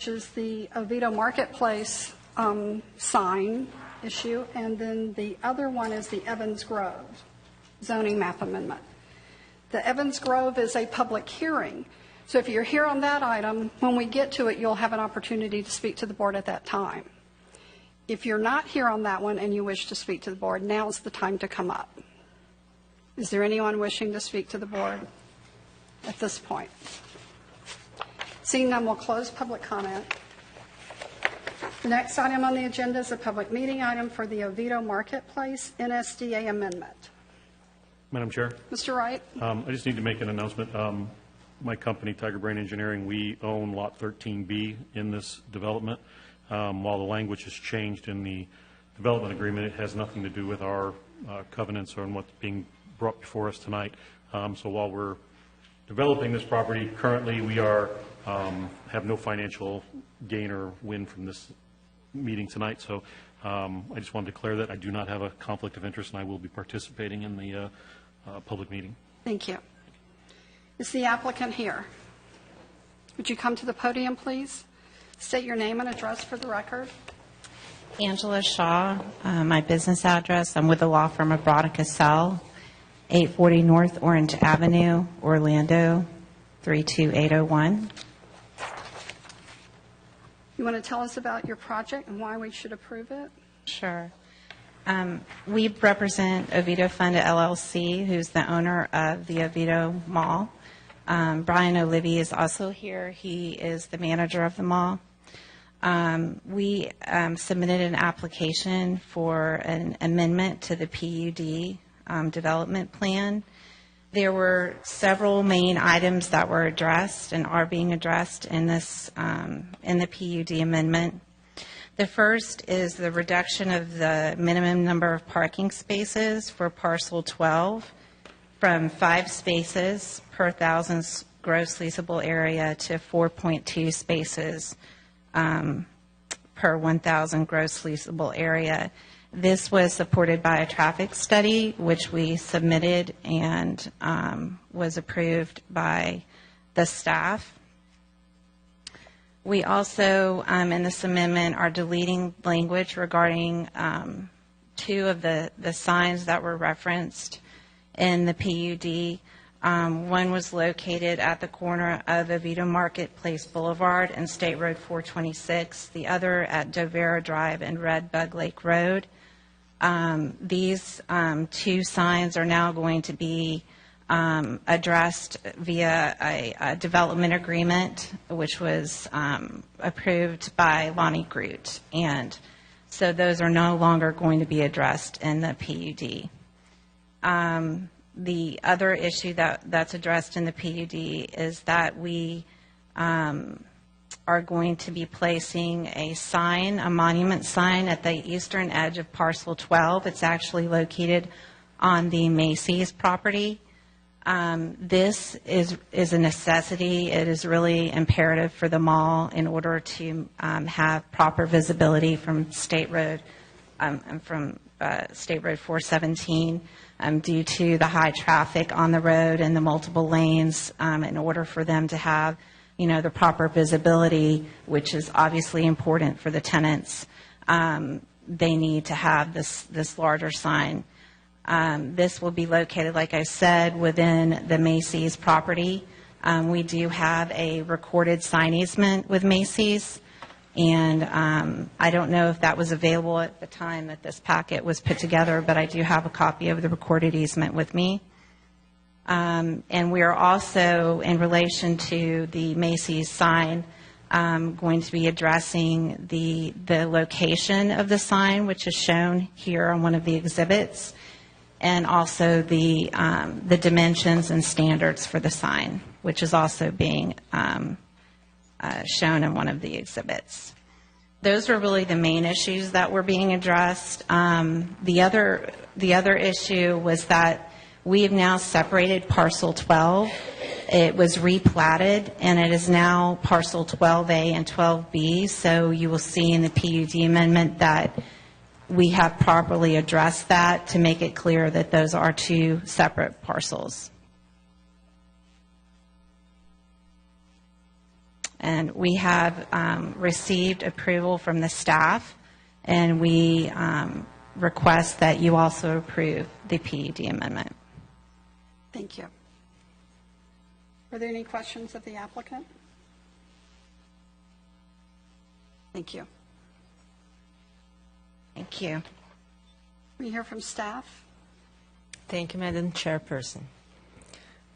which is the Oviedo Marketplace sign issue, and then the other one is the Evans Grove zoning map amendment. The Evans Grove is a public hearing, so if you're here on that item, when we get to it, you'll have an opportunity to speak to the board at that time. If you're not here on that one and you wish to speak to the board, now is the time to come up. Is there anyone wishing to speak to the board at this point? Seeing none, we'll close public comment. The next item on the agenda is a public meeting item for the Oviedo Marketplace NSDA amendment. Madam Chair, Mr. Wright? I just need to make an announcement. My company, Tiger Brain Engineering, we own Lot 13B in this development. While the language has changed in the development agreement, it has nothing to do with our covenants or what's being brought before us tonight. So while we're developing this property, currently we are have no financial gain or win from this meeting tonight. So I just wanted to declare that I do not have a conflict of interest, and I will be participating in the public meeting. Thank you. Is the applicant here? Would you come to the podium, please? State your name and address for the record. Angela Shaw, my business address. I'm with the law firm of Broderick Cassell, 840 North Orange Avenue, Orlando, 32801. You want to tell us about your project and why we should approve it? Sure. We represent Oviedo Fund LLC, who's the owner of the Oviedo Mall. Brian O'Livy is also here. He is the manager of the mall. We submitted an application for an amendment to the PUD development plan. There were several main items that were addressed and are being addressed in this in the PUD amendment. The first is the reduction of the minimum number of parking spaces for parcel 12 from 5 spaces per 1,000 gross leasable area to 4.2 spaces per 1,000 gross leasable area. This was supported by a traffic study, which we submitted and was approved by the staff. We also, in this amendment, are deleting language regarding 2 of the signs that were referenced in the PUD. One was located at the corner of Oviedo Marketplace Boulevard and State Road 426, the other at Dovera Drive and Red Bug Lake Road. These 2 signs are now going to be addressed via a development agreement, which was approved by Lonnie Groot. And so those are no longer going to be addressed in the PUD. The other issue that's addressed in the PUD is that we are going to be placing a sign, a monument sign, at the eastern edge of parcel 12. It's actually located on the Macy's property. This is a necessity. It is really imperative for the mall in order to have proper visibility from State Road State Road 417 due to the high traffic on the road and the multiple lanes. In order for them to have, the proper visibility, which is obviously important for the tenants, they need to have this larger sign. This will be located, like I said, within the Macy's property. We do have a recorded sign easement with Macy's, and I don't know if that was available at the time that this packet was put together, but I do have a copy of the recorded easement with me. And we are also, in relation to the Macy's sign, going to be addressing the location of the sign, which is shown here on one of the exhibits, and also the dimensions and standards for the sign, which is also being shown in one of the exhibits. Those are really the main issues that were being addressed. The other issue was that we have now separated parcel 12. It was replatted, and it is now parcel 12A and 12B. So you will see in the PUD amendment that we have properly addressed that to make it clear that those are 2 separate parcels. And we have received approval from the staff, and we request that you also approve the PUD amendment. Thank you. Are there any questions of the applicant? Thank you. Thank you. We hear from staff. Thank you, Madam Chairperson.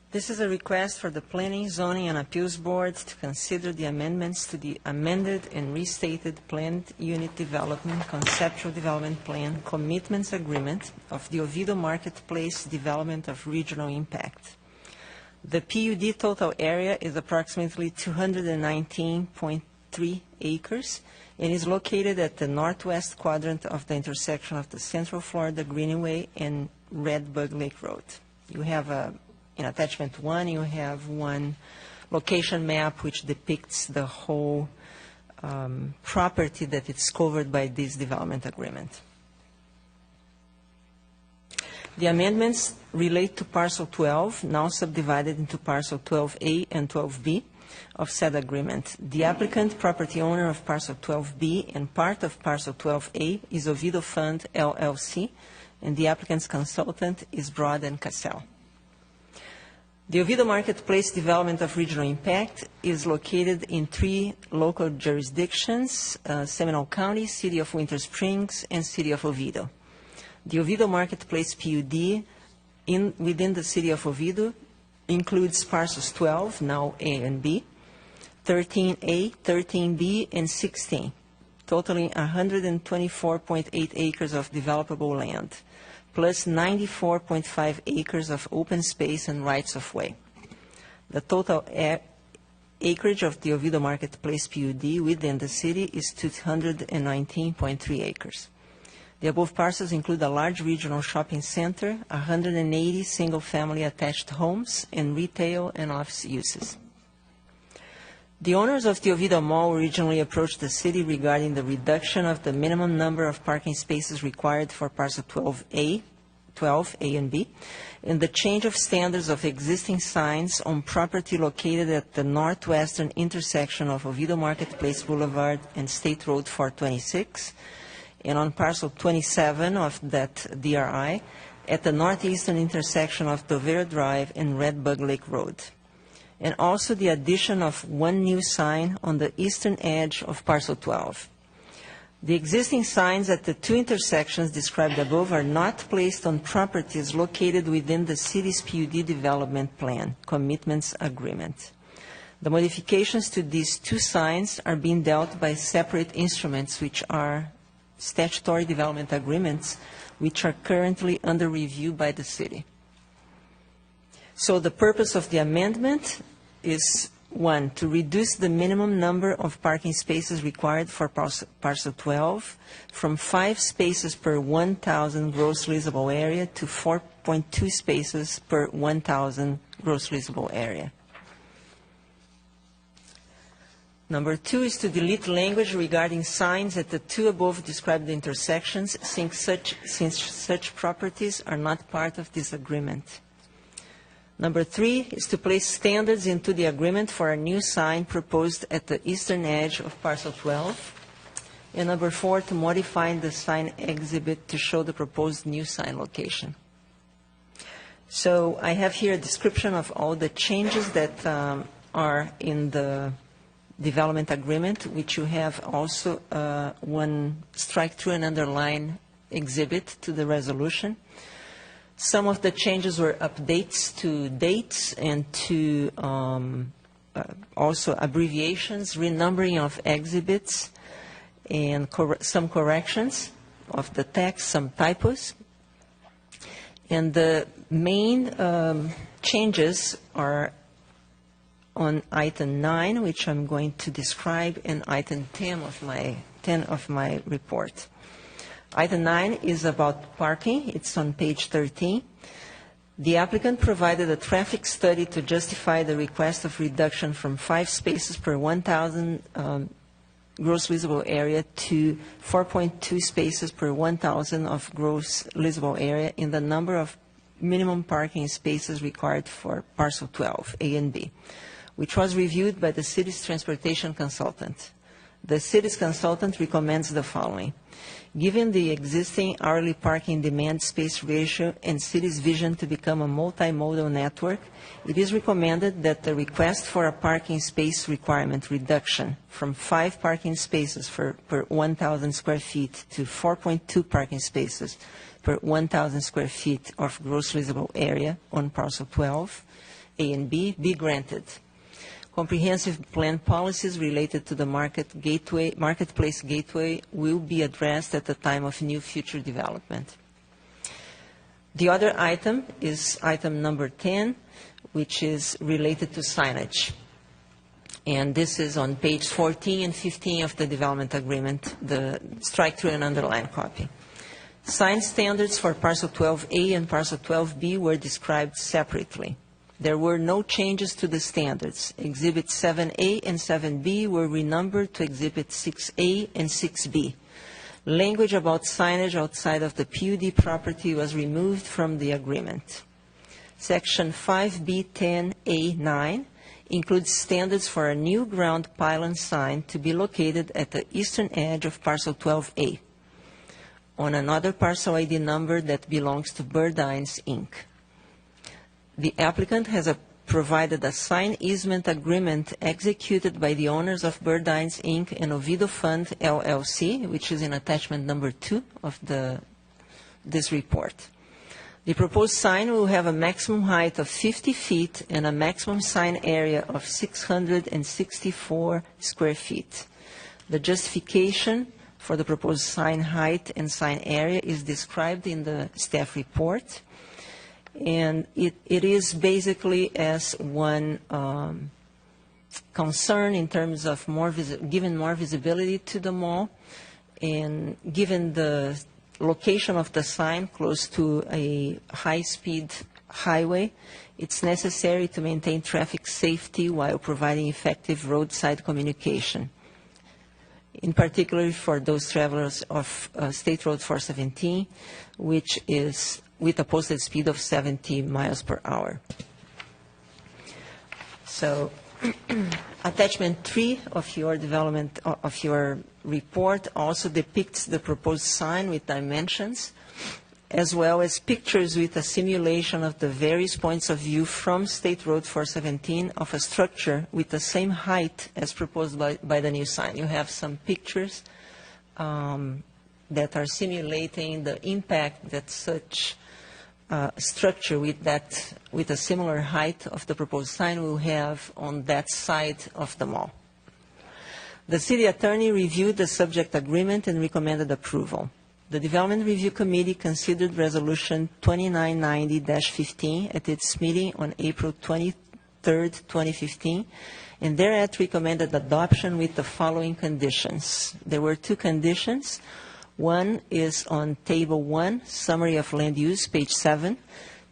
This is a request for the Planning, Zoning, and Appeals Board to consider the amendments to the amended and restated Planned Unit Development Conceptual Development Plan Commitments Agreement of the Oviedo Marketplace Development of Regional Impact. The PUD total area is approximately 219.3 acres and is located at the northwest quadrant of the intersection of the Central Florida Greenway and Red Bug Lake Road. You have in attachment 1, you have one location map which depicts the whole property that is covered by this development agreement. The amendments relate to Parcel 12, now subdivided into Parcel 12A and 12B of said agreement. The applicant, property owner of Parcel 12B and part of Parcel 12A is Oviedo Fund, LLC, and the applicant's consultant is Broad and Cassell. The Oviedo Marketplace Development of Regional Impact is located in 3 local jurisdictions, Seminole County, City of Winter Springs, and City of Oviedo. The Oviedo Marketplace PUD within the City of Oviedo includes parcels 12, now A and B, 13A, 13B, and 16, totaling 124.8 acres of developable land, plus 94.5 acres of open space and rights of way. The total acreage of the Oviedo Marketplace PUD within the city is 219.3 acres. The above parcels include a large regional shopping center, 180 single-family attached homes, and retail and office uses. The owners of the Oviedo Mall originally approached the city regarding the reduction of the minimum number of parking spaces required for Parcel 12A and B, and the change of standards of existing signs on property located at the northwestern intersection of Oviedo Marketplace Boulevard and State Road 426, and on Parcel 27 of that DRI at the northeastern intersection of Dovera Drive and Red Bug Lake Road, and also the addition of one new sign on the eastern edge of Parcel 12. The existing signs at the 2 intersections described above are not placed on properties located within the city's PUD development plan, commitments agreement. The modifications to these 2 signs are being dealt by separate instruments, which are statutory development agreements, which are currently under review by the city. So the purpose of the amendment is, 1, to reduce the minimum number of parking spaces required for Parcel 12 from 5 spaces per 1,000 gross leasable area to 4.2 spaces per 1,000 gross leasable area. Number 2 is to delete language regarding signs at the 2 above described intersections, since such properties are not part of this agreement. Number 3 is to place standards into the agreement for a new sign proposed at the eastern edge of Parcel 12. And number 4, to modify the sign exhibit to show the proposed new sign location. So I have here a description of all the changes that are in the development agreement, which you have also one strike-through and underline exhibit to the resolution. Some of the changes were updates to dates and to also abbreviations, renumbering of exhibits, and some corrections of the text, some typos. And the main changes are on item 9, which I'm going to describe, and item 10 of my report. Item 9 is about parking. It's on page 13. The applicant provided a traffic study to justify the request of reduction from 5 spaces per 1,000 gross leasable area to 4.2 spaces per 1,000 of gross leasable area in the number of minimum parking spaces required for Parcel 12, A and B. which was reviewed by the city's transportation consultant. The city's consultant recommends the following. Given the existing hourly parking demand space ratio and city's vision to become a multimodal network, it is recommended that the request for a parking space requirement reduction from 5 parking spaces per 1,000 square feet to 4.2 parking spaces per 1,000 square feet of gross leasable area on parcel 12, A and B, be granted. Comprehensive plan policies related to the marketplace gateway will be addressed at the time of new future development. The other item is item number 10, which is related to signage. And this is on page 14 and 15 of the development agreement, the strike-through and underline copy. Sign standards for parcel 12A and parcel 12B were described separately. There were no changes to the standards. Exhibit 7A and 7B were renumbered to Exhibit 6A and 6B. Language about signage outside of the PUD property was removed from the agreement. Section 5B10A9 includes standards for a new ground pylon sign to be located at the eastern edge of parcel 12A on another parcel ID number that belongs to Burdines, Inc. The applicant has provided a sign easement agreement executed by the owners of Burdines, Inc. and Oviedo Fund, LLC, which is in attachment number 2 of this report. The proposed sign will have a maximum height of 50 feet and a maximum sign area of 664 square feet. The justification for the proposed sign height and sign area is described in the staff report. And it is basically as one concern in terms of giving more visibility to the mall, and given the location of the sign close to a high-speed highway, it's necessary to maintain traffic safety while providing effective roadside communication, in particular for those travelers of State Road 417, which is with a posted speed of 70 miles per hour. So attachment 3 of your development, of your report also depicts the proposed sign with dimensions, as well as pictures with a simulation of the various points of view from State Road 417 of a structure with the same height as proposed by the new sign. You have some pictures that are simulating the impact that such structure with a similar height of the proposed sign will have on that side of the mall. The city attorney reviewed the subject agreement and recommended approval. The Development Review Committee considered Resolution 2990-15 at its meeting on April 23, 2015, and thereat recommended adoption with the following conditions. There were 2 conditions. One is on Table 1, Summary of Land Use, page 7,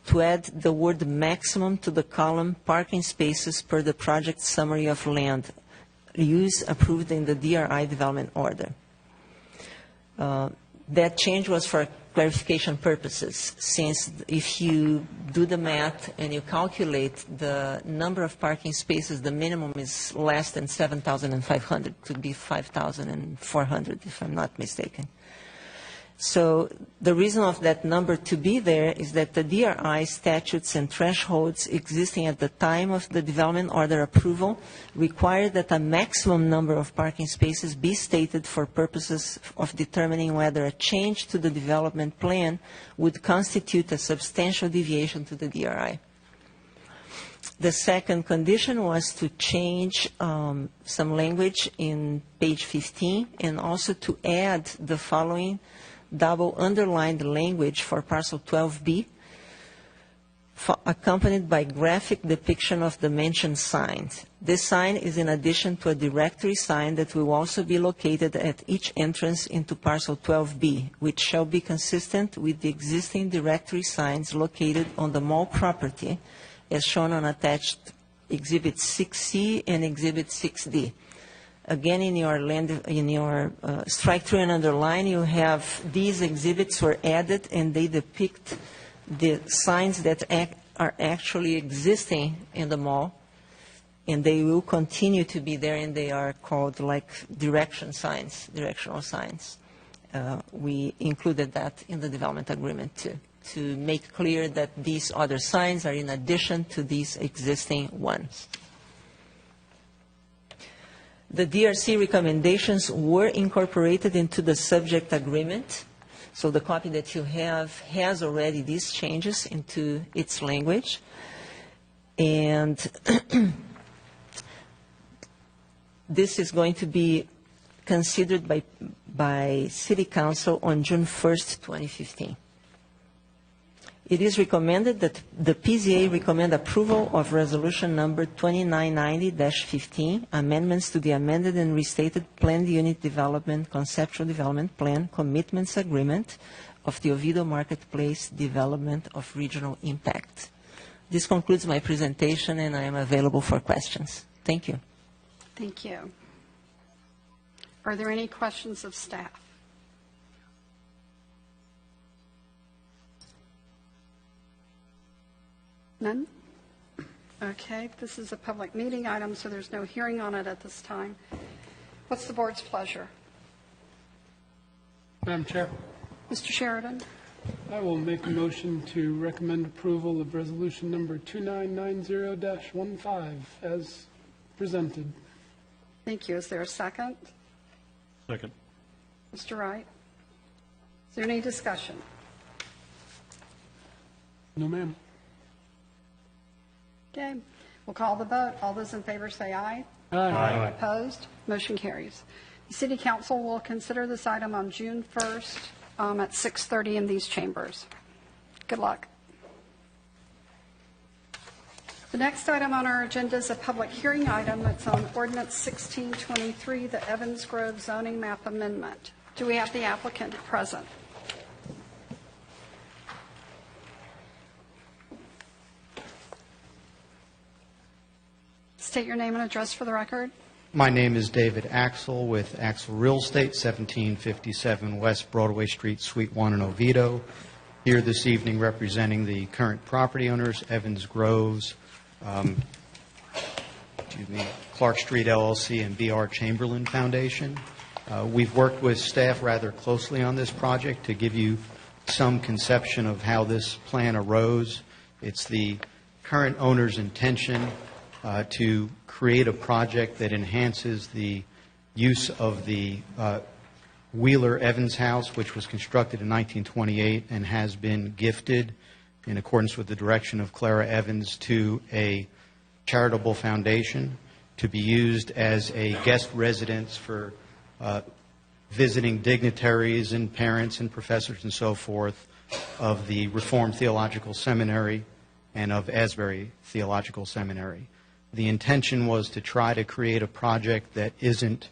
to add the word maximum to the column parking spaces per the project summary of land use approved in the DRI development order. That change was for clarification purposes, since if you do the math and you calculate the number of parking spaces, the minimum is less than 7,500. It could be 5,400, if I'm not mistaken. So the reason of that number to be there is that the DRI statutes and thresholds existing at the time of the development order approval require that a maximum number of parking spaces be stated for purposes of determining whether a change to the development plan would constitute a substantial deviation to the DRI. The second condition was to change some language in page 15 and also to add the following double underlined language for parcel 12B, accompanied by graphic depiction of the mentioned signs. This sign is in addition to a directory sign that will also be located at each entrance into parcel 12B, which shall be consistent with the existing directory signs located on the mall property, as shown on attached Exhibit 6C and Exhibit 6D. Again, in your strike-through and underline, you have these exhibits were added, and they depict the signs that are actually existing in the mall and they will continue to be there, and they are called like directional signs. We included that in the development agreement too, to make clear that these other signs are in addition to these existing ones. The DRC recommendations were incorporated into the subject agreement. So the copy that you have has already these changes into its language. And this is going to be considered by City Council on June 1st, 2015. It is recommended that the PZA recommend approval of resolution number 2990-15, amendments to the amended and restated planned unit development, conceptual development plan commitments agreement of the Oviedo Marketplace Development of Regional Impact. This concludes my presentation, and I am available for questions. Thank you. Thank you. Are there any questions of staff? None? Okay, this is a public meeting item, so there's no hearing on it at this time. What's the board's pleasure? Madam Chair, Mr. Sheridan? I will make a motion to recommend approval of resolution number 2990-15 as presented. Thank you. Is there a second? Second. Mr. Wright? Is there any discussion? No, ma'am. Okay, we'll call the vote. All those in favor say aye. Aye. Opposed? Motion carries. The City Council will consider this item on June 1st at 6:30 in these chambers. Good luck. The next item on our agenda is a public hearing item. It's on Ordinance 1623, the Evans Grove zoning map amendment. Do we have the applicant present? State your name and address for the record. My name is David Axel with Axel Real Estate, 1757 West Broadway Street, Suite 1 in Oviedo. Here this evening representing the current property owners, Evans Groves, Clark Street LLC, and B.R. Chamberlain Foundation. We've worked with staff rather closely on this project to give you some conception of how this plan arose. It's the current owner's intention to create a project that enhances the use of the Wheeler Evans House, which was constructed in 1928 and has been gifted in accordance with the direction of Clara Evans to a charitable foundation to be used as a guest residence for visiting dignitaries and parents and professors and so forth of the Reformed Theological Seminary and of Asbury Theological Seminary. The intention was to try to create a project that isn't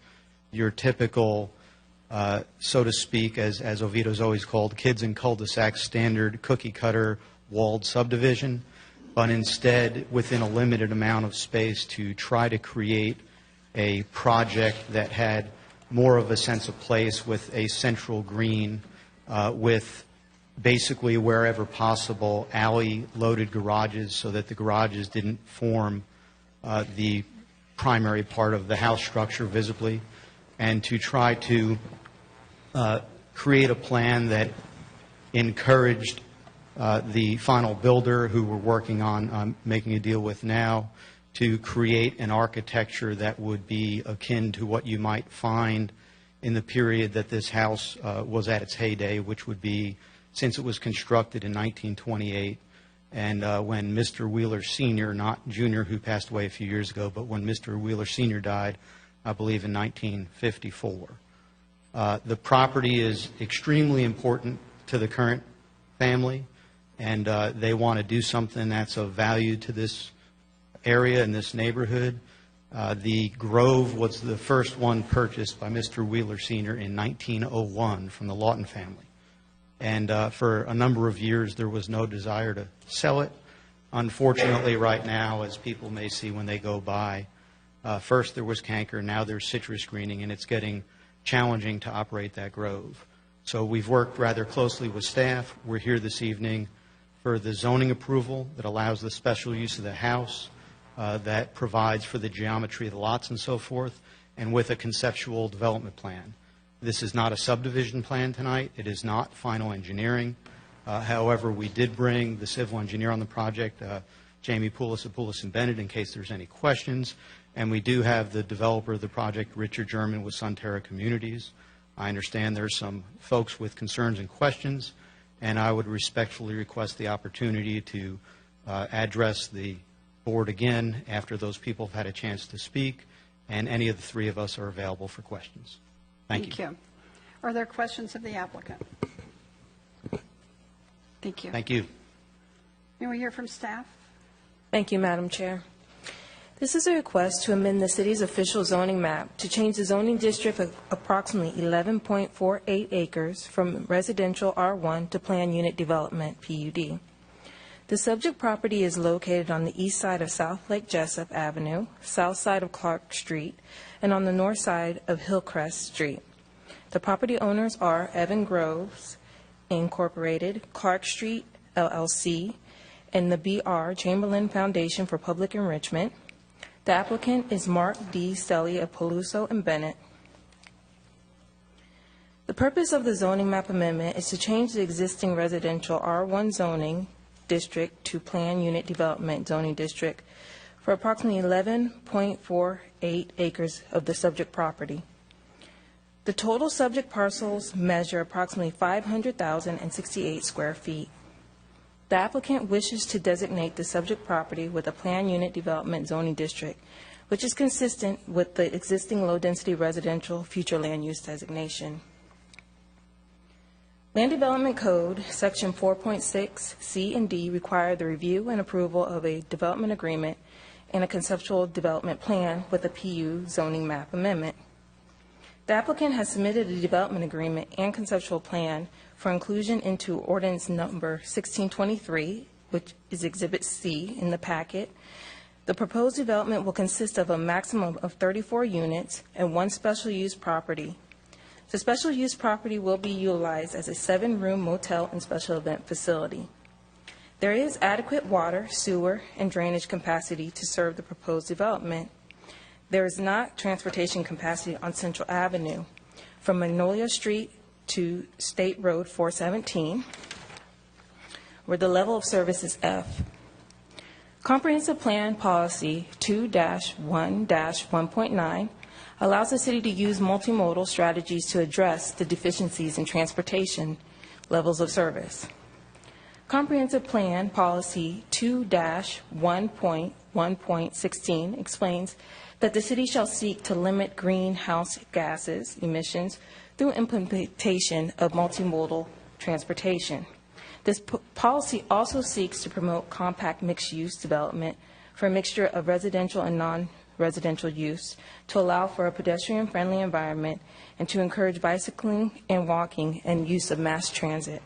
your typical, so to speak, as Oviedo's always called, kids in cul-de-sac standard cookie-cutter walled subdivision, but instead within a limited amount of space to try to create a project that had more of a sense of place with a central green, with basically wherever possible alley-loaded garages so that the garages didn't form the primary part of the house structure visibly, and to try to create a plan that encouraged the final builder, who we're working on making a deal with now, to create an architecture that would be akin to what you might find in the period that this house was at its heyday, which would be since it was constructed in 1928. And when Mr. Wheeler Sr., not Jr., who passed away a few years ago, but when Mr. Wheeler Sr. died, I believe in 1954. The property is extremely important to the current family, and they want to do something that's of value to this area and this neighborhood. The Grove was the first one purchased by Mr. Wheeler Sr. in 1901 from the Lawton family. And for a number of years, there was no desire to sell it. Unfortunately, right now, as people may see when they go by, first there was canker, now there's citrus greening, and it's getting challenging to operate that grove. So we've worked rather closely with staff. We're here this evening for the zoning approval that allows the special use of the house that provides for the geometry of the lots and so forth, and with a conceptual development plan. This is not a subdivision plan tonight. It is not final engineering. However, we did bring the civil engineer on the project, Jamie Poulos of Poulos and Bennett, in case there's any questions. And we do have the developer of the project, Richard German, with Sunterra Communities. I understand there's some folks with concerns and questions, and I would respectfully request the opportunity to address the board again after those people have had a chance to speak, and any of the three of us are available for questions. Thank you. Are there questions of the applicant? Thank you. Thank you. May we hear from staff? Thank you, Madam Chair. This is a request to amend the city's official zoning map to change the zoning district of approximately 11.48 acres from residential R1 to planned unit development, PUD. The subject property is located on the east side of South Lake Jessup Avenue, south side of Clark Street, and on the north side of Hillcrest Street. The property owners are Evan Groves, Incorporated, Clark Street, LLC, and the B.R. Chamberlain Foundation for Public Enrichment. The applicant is Mark D. Stelly of Peluso and Bennett. The purpose of the zoning map amendment is to change the existing residential R1 zoning district to planned unit development zoning district for approximately 11.48 acres of the subject property. The total subject parcels measure approximately 500,068 square feet. The applicant wishes to designate the subject property with a planned unit development zoning district, which is consistent with the existing low-density residential future land use designation. Land Development Code, Section 4.6 C and D require the review and approval of a development agreement and a conceptual development plan with a PU zoning map amendment. The applicant has submitted a development agreement and conceptual plan for inclusion into ordinance number 1623, which is Exhibit C in the packet. The proposed development will consist of a maximum of 34 units and one special use property. The special use property will be utilized as a 7-room motel and special event facility. There is adequate water, sewer, and drainage capacity to serve the proposed development. There is not transportation capacity on Central Avenue from Magnolia Street to State Road 417, where the level of service is F. Comprehensive Plan Policy 2-1-1.9 allows the city to use multimodal strategies to address the deficiencies in transportation levels of service. Comprehensive Plan Policy 2-1.1.16 explains that the city shall seek to limit greenhouse gases emissions through implementation of multimodal transportation. This policy also seeks to promote compact mixed-use development for a mixture of residential and non-residential use to allow for a pedestrian-friendly environment and to encourage bicycling and walking and use of mass transit.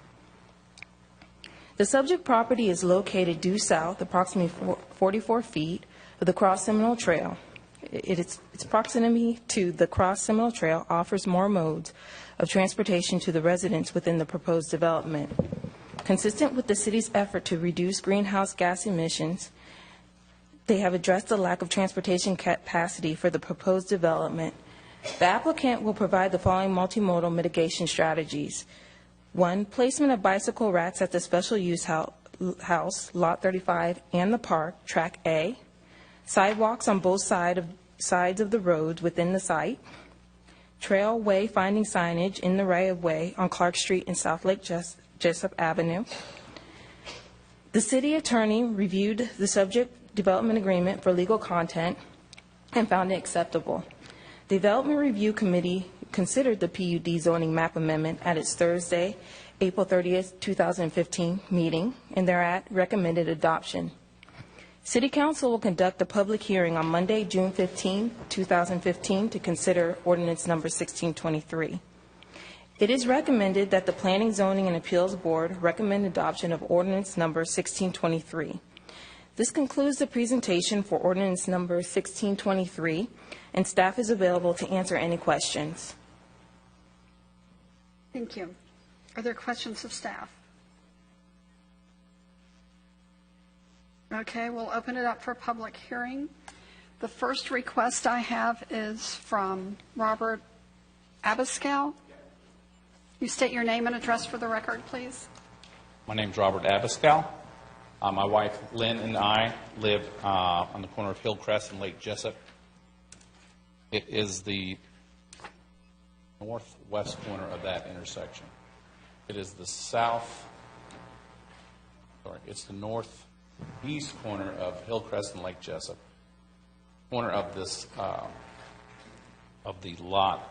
The subject property is located due south, approximately 44 feet, of the Cross Seminole Trail. Its proximity to the Cross Seminole Trail offers more modes of transportation to the residents within the proposed development. Consistent with the city's effort to reduce greenhouse gas emissions, they have addressed the lack of transportation capacity for the proposed development. The applicant will provide the following multimodal mitigation strategies. 1, placement of bicycle racks at the special use house, Lot 35, and the park, Track A. Sidewalks on both sides of the roads within the site. Trail wayfinding signage in the right-of-way on Clark Street and South Lake Jessup Avenue. The city attorney reviewed the subject development agreement for legal content and found it acceptable. The Development Review Committee considered the PUD zoning map amendment at its Thursday, April 30th, 2015 meeting, and thereat recommended adoption. City Council will conduct a public hearing on Monday, June 15, 2015, to consider ordinance number 1623. It is recommended that the Planning, Zoning, and Appeals Board recommend adoption of ordinance number 1623. This concludes the presentation for ordinance number 1623, and staff is available to answer any questions. Thank you. Are there questions of staff? Okay, we'll open it up for public hearing. The first request I have is from Robert Abascal. You state your name and address for the record, please. My name's Robert Abascal. My wife Lynn and I live on the corner of Hillcrest and Lake Jessup. It is the northwest corner of that intersection. It is the it's the northeast corner of Hillcrest and Lake Jessup. Corner of this of the lot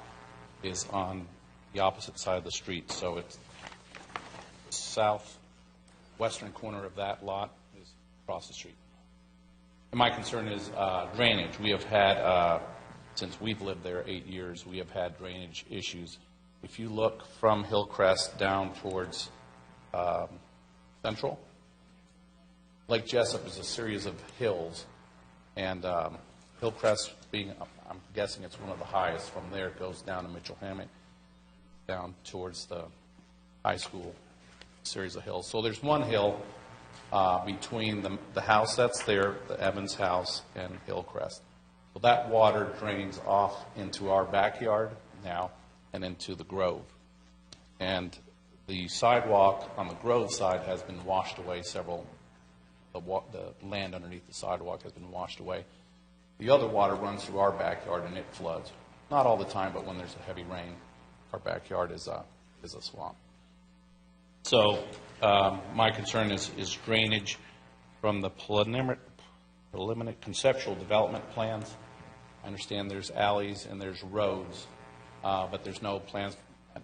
is on the opposite side of the street, so it's the southwestern corner of that lot is across the street. And my concern is drainage. We have had, since we've lived there 8 years, we have had drainage issues. If you look from Hillcrest down towards Central, Lake Jessup is a series of hills, and Hillcrest being, I'm guessing it's one of the highest. From there, it goes down to Mitchell Hammock, down towards the high school series of hills. So there's one hill between the house that's there, the Evans house, and Hillcrest. So that water drains off into our backyard now and into the Grove. And the sidewalk on the Grove side has been washed away. The land underneath the sidewalk has been washed away. The other water runs through our backyard and it floods. Not all the time, but when there's a heavy rain, our backyard is a swamp. So my concern is drainage from the preliminary conceptual development plans. I understand there's alleys and there's roads, but there's no plans,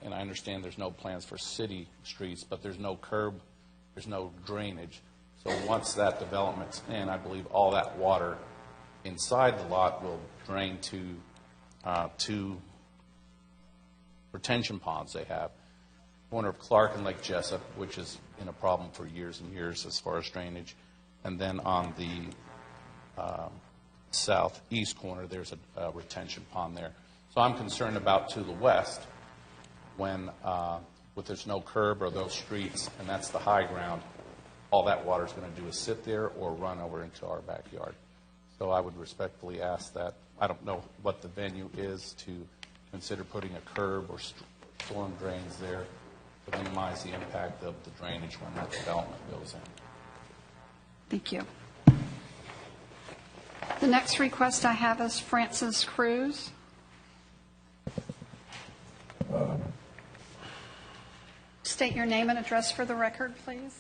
and I understand there's no plans for city streets, but there's no curb, there's no drainage. So once that development's in, I believe all that water inside the lot will drain to two retention ponds they have. Corner of Clark and Lake Jessup, which has been a problem for years and years as far as drainage. And then on the southeast corner, there's a retention pond there. So I'm concerned about to the west when there's no curb or those streets, and that's the high ground, all that water is going to do is sit there or run over into our backyard. So I would respectfully ask that. I don't know what the venue is to consider putting a curb or storm drains there to minimize the impact of the drainage when that development goes in. Thank you. The next request I have is Francis Cruz. State your name and address for the record, please.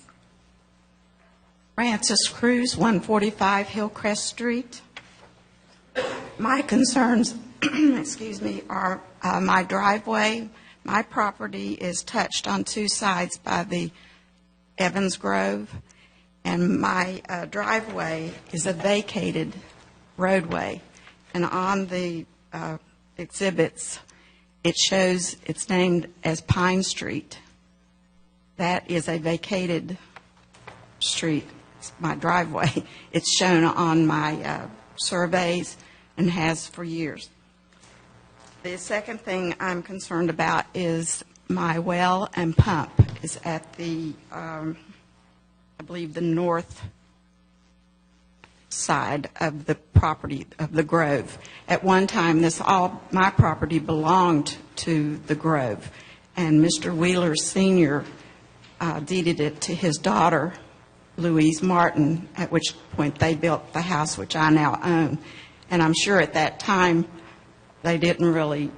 Francis Cruz, 145 Hillcrest Street. My concerns, excuse me, are my driveway. My property is touched on two sides by the Evans Grove, and my driveway is a vacated roadway. And on the exhibits, it shows it's named as Pine Street. That is a vacated street. It's my driveway. It's shown on my surveys and has for years. The second thing I'm concerned about is my well and pump is at the, I believe, the north side of the property of the Grove. At one time, my property belonged to the Grove, and Mr. Wheeler Sr. Deeded it to his daughter, Louise Martin, at which point they built the house which I now own. And I'm sure at that time they didn't really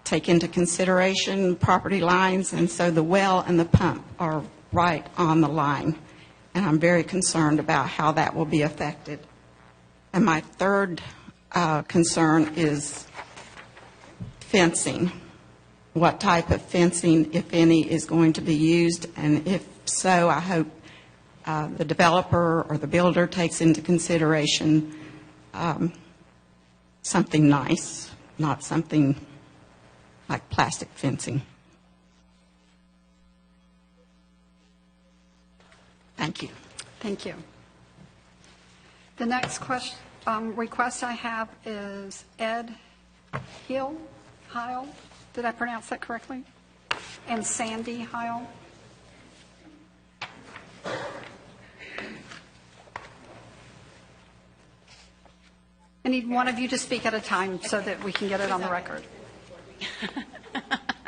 take into consideration property lines, and so the well and the pump are right on the line. And I'm very concerned about how that will be affected. And my third concern is fencing. What type of fencing, if any, is going to be used, and if so, I hope the developer or the builder takes into consideration something nice, not something like plastic fencing. Thank you. Thank you. The next request I have is Ed Heil. Did I pronounce that correctly? And Sandy Heil. need one of you to speak at a time so that we can get it on the record.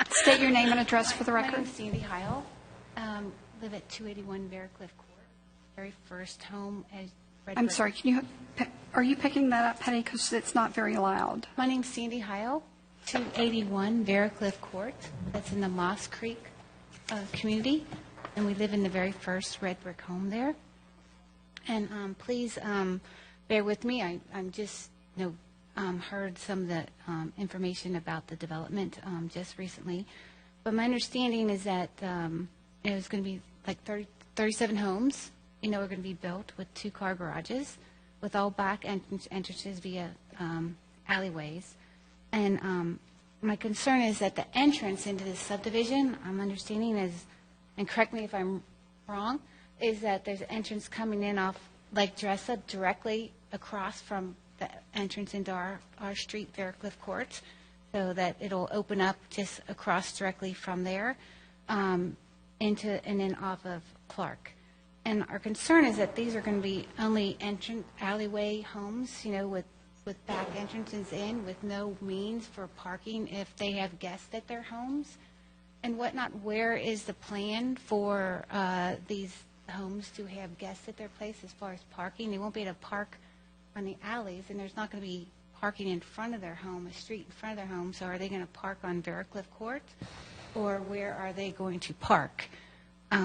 State your name and address for the My record. name's Sandy Heil. Live at 281 Bearcliff Court. Very first home at Red I'm Brick. sorry, are you picking that up, Penny, because it's not very loud? My name's Sandy Heil, 281 Bearcliff Court. That's in the Moss Creek community, and we live in the very first red brick home there. And please bear with me. I'm just heard some of the information about the development just recently, but my understanding is that it's going to be like 37 homes. Are going to be built with 2-car garages, with all back entrances via alleyways. And my concern is that the entrance into this subdivision, I'm understanding is, and correct me if I'm wrong, is that there's an entrance coming in off Lake Jessup directly across from the entrance into our street, Bearcliff Court, so that it'll open up just across directly from there into and then off of Clark. And our concern is that these are going to be only alleyway homes, with back entrances in, with no means for parking if they have guests at their homes and whatnot. Where is the plan for these homes to have guests at their place as far as parking? They won't be able to park on the alleys, and there's not going to be parking in front of their home, a street in front of their home. So are they going to park on Bearcliff Court, or where are they going to park? Go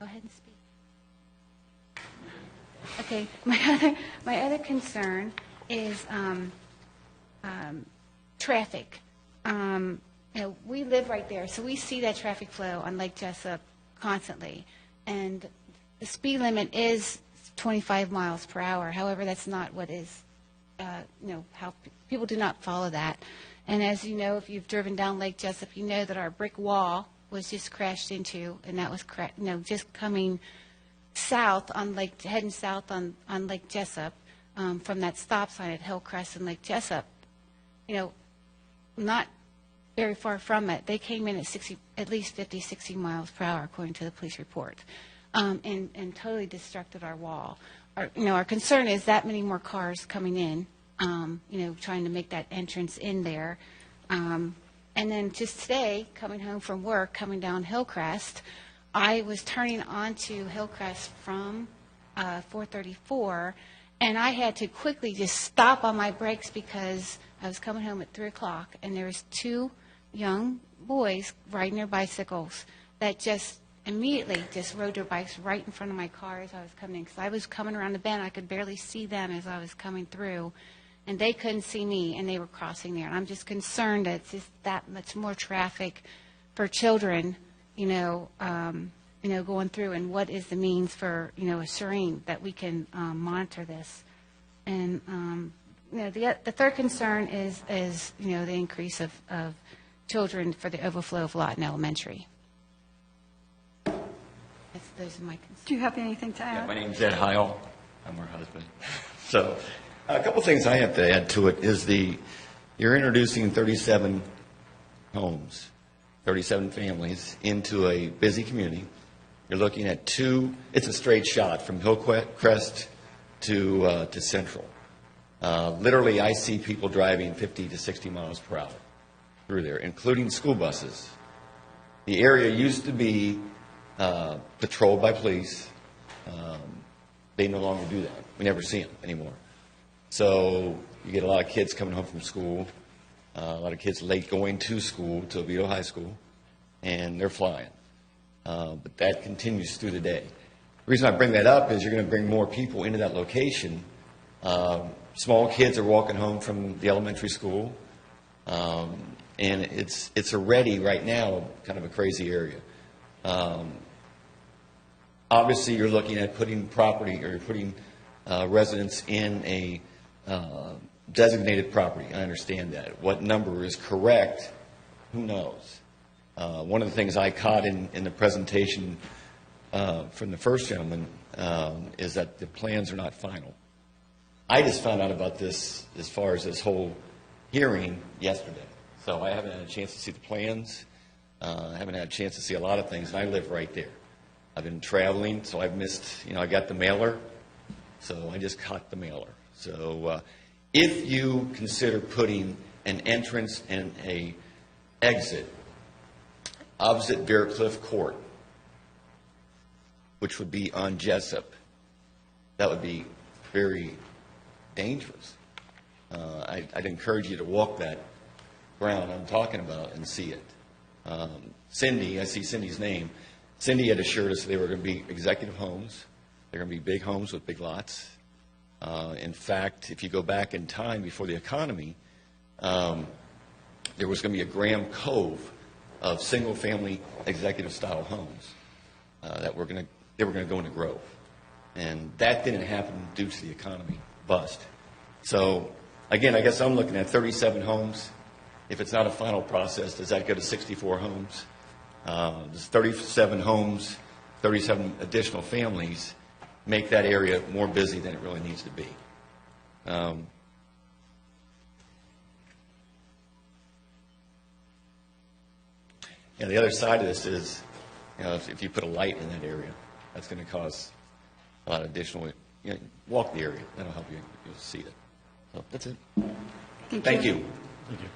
ahead and speak. Okay, my other concern is traffic. We live right there, so we see that traffic flow on Lake Jessup constantly, and the speed limit is 25 miles per hour. However, that's not what is, how people do not follow that. And as you know, if you've driven down Lake Jessup, you know that our brick wall was just crashed into, and that was just coming south on heading south on Lake Jessup from that stop sign at Hillcrest and Lake Jessup. Not very far from it, they came in at least 50, 60 miles per hour, according to the police report, and totally destructed our wall. Our concern is that many more cars coming in, trying to make that entrance in there. And then just today, coming home from work, coming down Hillcrest, I was turning onto Hillcrest from 434, and I had to quickly just stop on my brakes because I was coming home at 3 o'clock, and there was 2 young boys riding their bicycles that just immediately just rode their bikes right in front of my car as I was coming in. Because I was coming around the bend, I could barely see them as I was coming through, and they couldn't see me, and they were crossing there. And I'm just concerned that it's just that much more traffic for children, going through, and what is the means for, assuring that we can monitor this. And, the third concern is the increase of children for the overflow of Lawton Elementary. Those are my concerns. Do you have anything to add? My name's Ed Heil. I'm her husband. So a couple things I have to add to it is you're introducing 37 homes, 37 families into a busy community. You're looking at it's a straight shot from Hillcrest to Central. Literally, I see people driving 50 to 60 miles per hour through there, including school buses. The area used to be patrolled by police. They no longer do that. We never see them anymore. So you get a lot of kids coming home from school, a lot of kids late going to school, to Oviedo High School, and they're flying. But that continues through the day. The reason I bring that up is you're going to bring more people into that location. Small kids are walking home from the elementary school, and it's already right now kind of a crazy area. Obviously, you're looking at putting property, or you're putting residents in a designated property. I understand that. What number is correct, who knows? One of the things I caught in the presentation from the first gentleman is that the plans are not final. I just found out about this as far as this whole hearing yesterday. So I haven't had a chance to see the plans. I haven't had a chance to see a lot of things, and I live right there. I've been traveling, so I've missed, I got the mailer So I just caught the mailer. So if you consider putting an entrance and a exit opposite Bear Cliff Court, which would be on Jessup, that would be very dangerous. I'd encourage you to walk that ground I'm talking about and see it. Cindy, I see Cindy's name. Cindy had assured us they were going to be executive homes. They're going to be big homes with big lots. In fact, if you go back in time before the economy, there was going to be a Graham Cove of single-family executive-style homes that were going to go into Grove, and that didn't happen due to the economy bust. So, again, I guess I'm looking at 37 homes. If it's not a final process, does that go to 64 homes? Does 37 homes, 37 additional families make that area more busy than it really needs to be? And the other side of this is, if you put a light in that area, that's going to cause a lot of additional, walk the area. That'll help you. You'll see it. So that's it. Thank you. Thank you.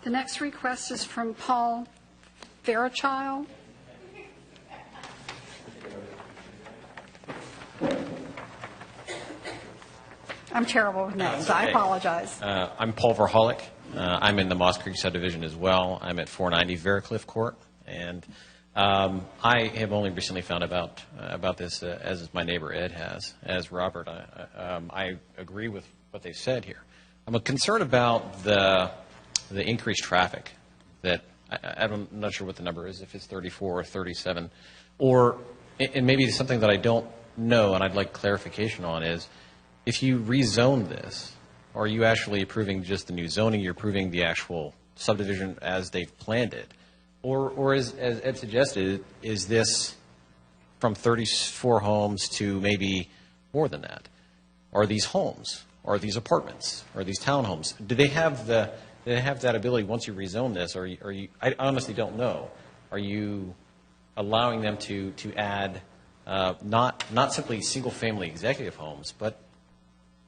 The next request is from Paul Fairchild. I'm terrible with names. I apologize. I'm Paul Verholick. I'm in the Moss Creek subdivision as well. I'm at 490 Veracliff Court, and I have only recently found about this, as my neighbor Ed has, as Robert. I agree with what they said here. I'm concerned about the increased traffic that I'm not sure what the number is, if it's 34 or 37, and maybe something that I don't know and I'd like clarification on is, if you rezone this, are you actually approving just the new zoning? You're approving the actual subdivision as they've planned it? Or is, as Ed suggested, is this from 34 homes to maybe more than that? Are these homes? Are these apartments? Are these townhomes? Do they have that ability once you rezone this? Are you? I honestly don't know. Are you allowing them to add not simply single-family executive homes, but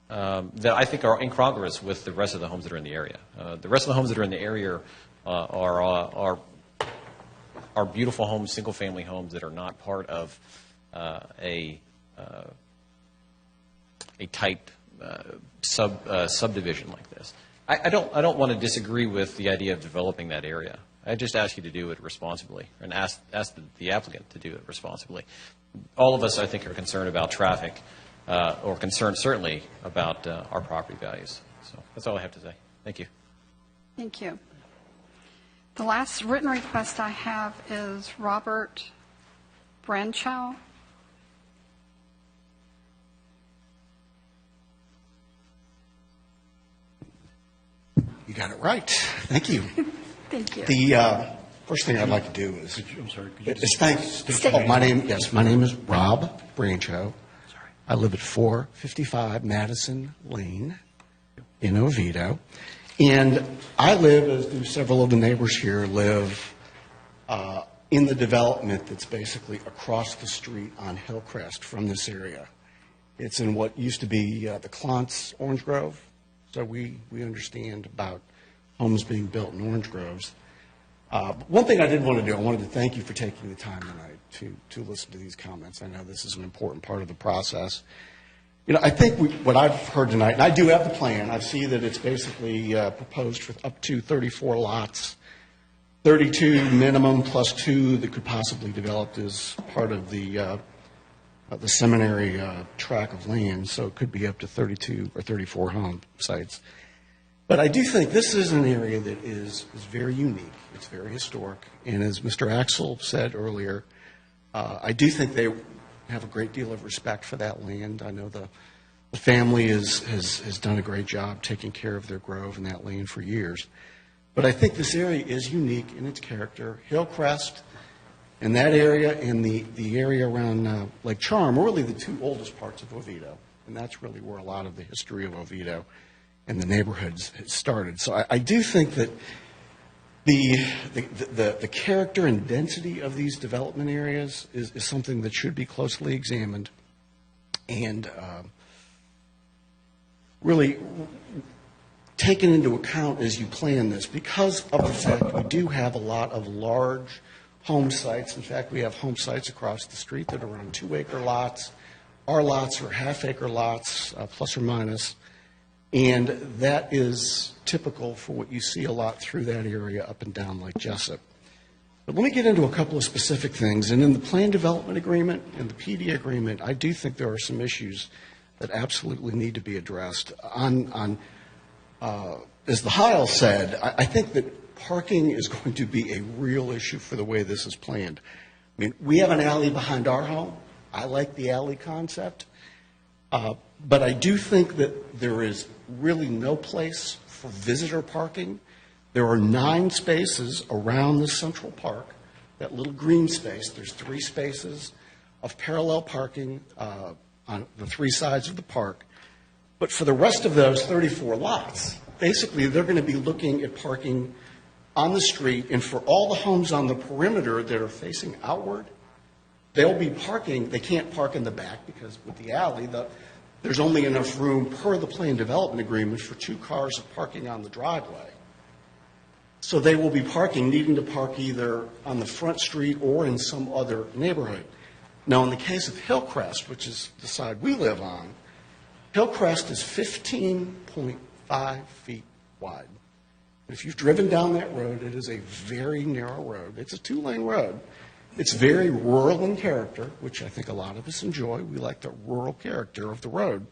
that I think are incongruous with the rest of the homes that are in the area? The rest of the homes that are in the area are beautiful homes, single-family homes that are not part of a type subdivision like this. I don't want to disagree with the idea of developing that area. I just ask you to do it responsibly, and ask the applicant to do it responsibly. All of us, I think, are concerned about traffic, or concerned certainly about our property values. So that's all I have to say. Thank you. Thank you. The last written request I have is Robert Branchow. You got it right. Thank you. Thank you. The first thing I'd like to do is thank. My name is Rob Branchow. I live at 455 Madison Lane in Oviedo, and I live, as do several of the neighbors here, live in the development that's basically across the street on Hillcrest from this area. It's in what used to be the Clontz Orange Grove. So we understand about homes being built in orange groves. But one thing I did want to do, I wanted to thank you for taking the time tonight to listen to these comments. I know this is an important part of the process. I think what I've heard tonight, and I do have the plan. I see that it's basically proposed for up to 34 lots, 32 minimum plus 2 that could possibly develop as part of the seminary tract of land, so it could be up to 32 or 34 home sites. But I do think this is an area that is very unique. It's very historic. And as Mr. Axel said earlier, I do think they have a great deal of respect for that land. I know the family has done a great job taking care of their grove and that land for years. But I think this area is unique in its character. Hillcrest and that area and the area around Lake Charm are really the two oldest parts of Oviedo. And that's really where a lot of the history of Oviedo and the neighborhoods started. So I do think that the character and density of these development areas is something that should be closely examined. And really taken into account as you plan this, because of the fact we do have a lot of large home sites. In fact, we have home sites across the street that are on 2-acre lots. Our lots are half-acre lots, plus or minus, and that is typical for what you see a lot through that area up and down Lake Jessup. But let me get into a couple of specific things. And in the plan development agreement and the PD agreement, I do think there are some issues that absolutely need to be addressed. As the Heil said, I think that parking is going to be a real issue for the way this is planned. I mean, we have an alley behind our home. I like the alley concept. But I do think that there is really no place for visitor parking. There are 9 spaces around the central park, that little green space. There's 3 spaces of parallel parking on the 3 sides of the park. But for the rest of those 34 lots, basically they're going to be looking at parking on the street, and for all the homes on the perimeter that are facing outward, they'll be parking. They can't park in the back because with the alley, there's only enough room per the plan development agreement for 2 cars of parking on the driveway. So they will be parking, needing to park either on the front street or in some other neighborhood. Now, in the case of Hillcrest, which is the side we live on, Hillcrest is 15.5 feet wide. If you've driven down that road, it is a very narrow road. It's a 2-lane road. It's very rural in character, which I think a lot of us enjoy. We like the rural character of the road.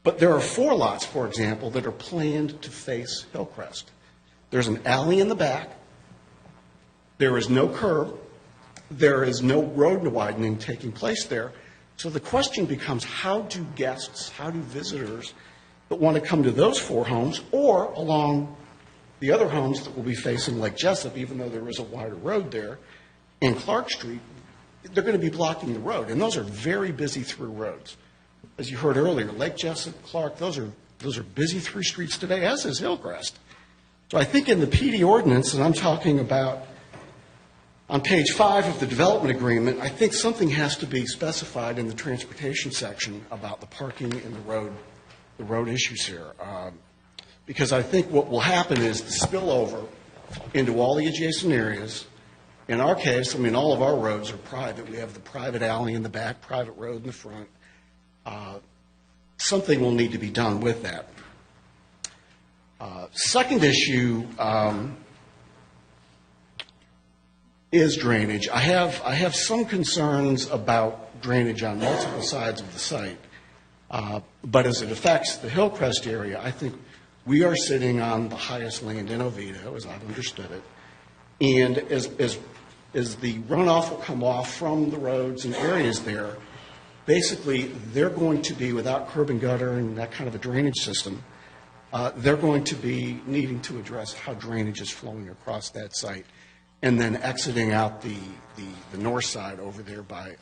But there are 4 lots, for example, that are planned to face Hillcrest. There's an alley in the back. There is no curb. There is no road widening taking place there. So the question becomes, how do guests, how do visitors that want to come to those 4 homes or along the other homes that will be facing Lake Jessup, even though there is a wider road there, and Clark Street, they're going to be blocking the road. And those are very busy through roads. As you heard earlier, Lake Jessup, Clark, those are busy through streets today, as is Hillcrest. So I think in the PD ordinance, and I'm talking about on page 5 of the development agreement, I think something has to be specified in the transportation section about the parking and the road issues here. Because I think what will happen is the spillover into all the adjacent areas. In our case, I mean, all of our roads are private. We have the private alley in the back, private road in the front. Something will need to be done with that. Second issue is drainage. I have some concerns about drainage on multiple sides of the site. But as it affects the Hillcrest area, I think we are sitting on the highest land in Oviedo, as I've understood it. And as the runoff will come off from the roads and areas there, basically they're going to be, without curb and gutter and that kind of a drainage system, they're going to be needing to address how drainage is flowing across that site and then exiting out the north side over there by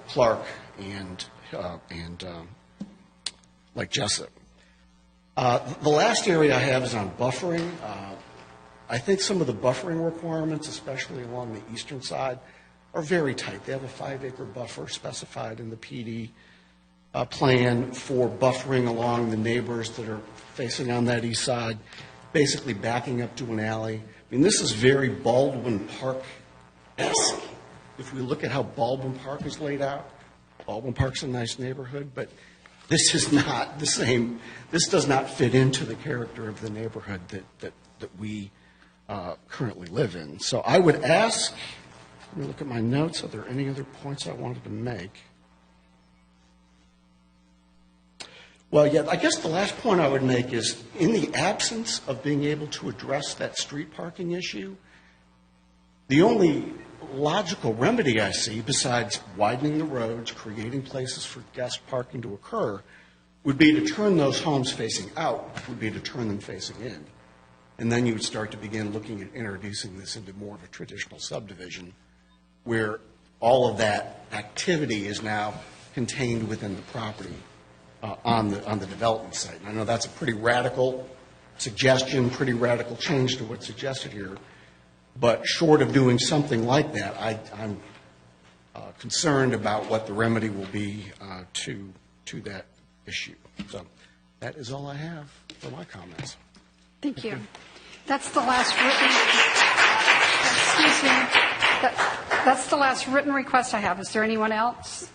Clark and Lake Jessup. The last area I have is on buffering. I think some of the buffering requirements, especially along the eastern side, are very tight. They have a 5-acre buffer specified in the PD plan for buffering along the neighbors that are facing on that east side, basically backing up to an alley. I mean, this is very Baldwin Park-esque. If we look at how Baldwin Park is laid out, Baldwin Park's a nice neighborhood, but this is not the same. This does not fit into the character of the neighborhood that we currently live in. So I would ask, let me look at my notes. Are there any other points I wanted to make? Well, yeah, I guess the last point I would make is, in the absence of being able to address that street parking issue, the only logical remedy I see, besides widening the roads, creating places for guest parking to occur, would be to turn those homes facing out, would be to turn them facing in. And then you would start to begin looking at introducing this into more of a traditional subdivision where all of that activity is now contained within the property on the development site. And I know that's a pretty radical suggestion, pretty radical change to what's suggested here. But short of doing something like that, I'm concerned about what the remedy will be to that issue. So that is all I have for my comments. Thank you. That's the last written, excuse me, that's the last written request I have. Is there anyone else?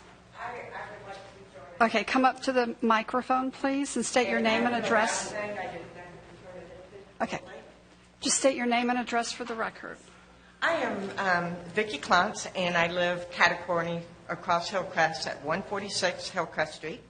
Okay, come up to the microphone, please, and state your name and address. Okay. Just state your name and address for the record. I am Vicki Klontz, and I live Catacorny across Hillcrest at 146 Hillcrest Street.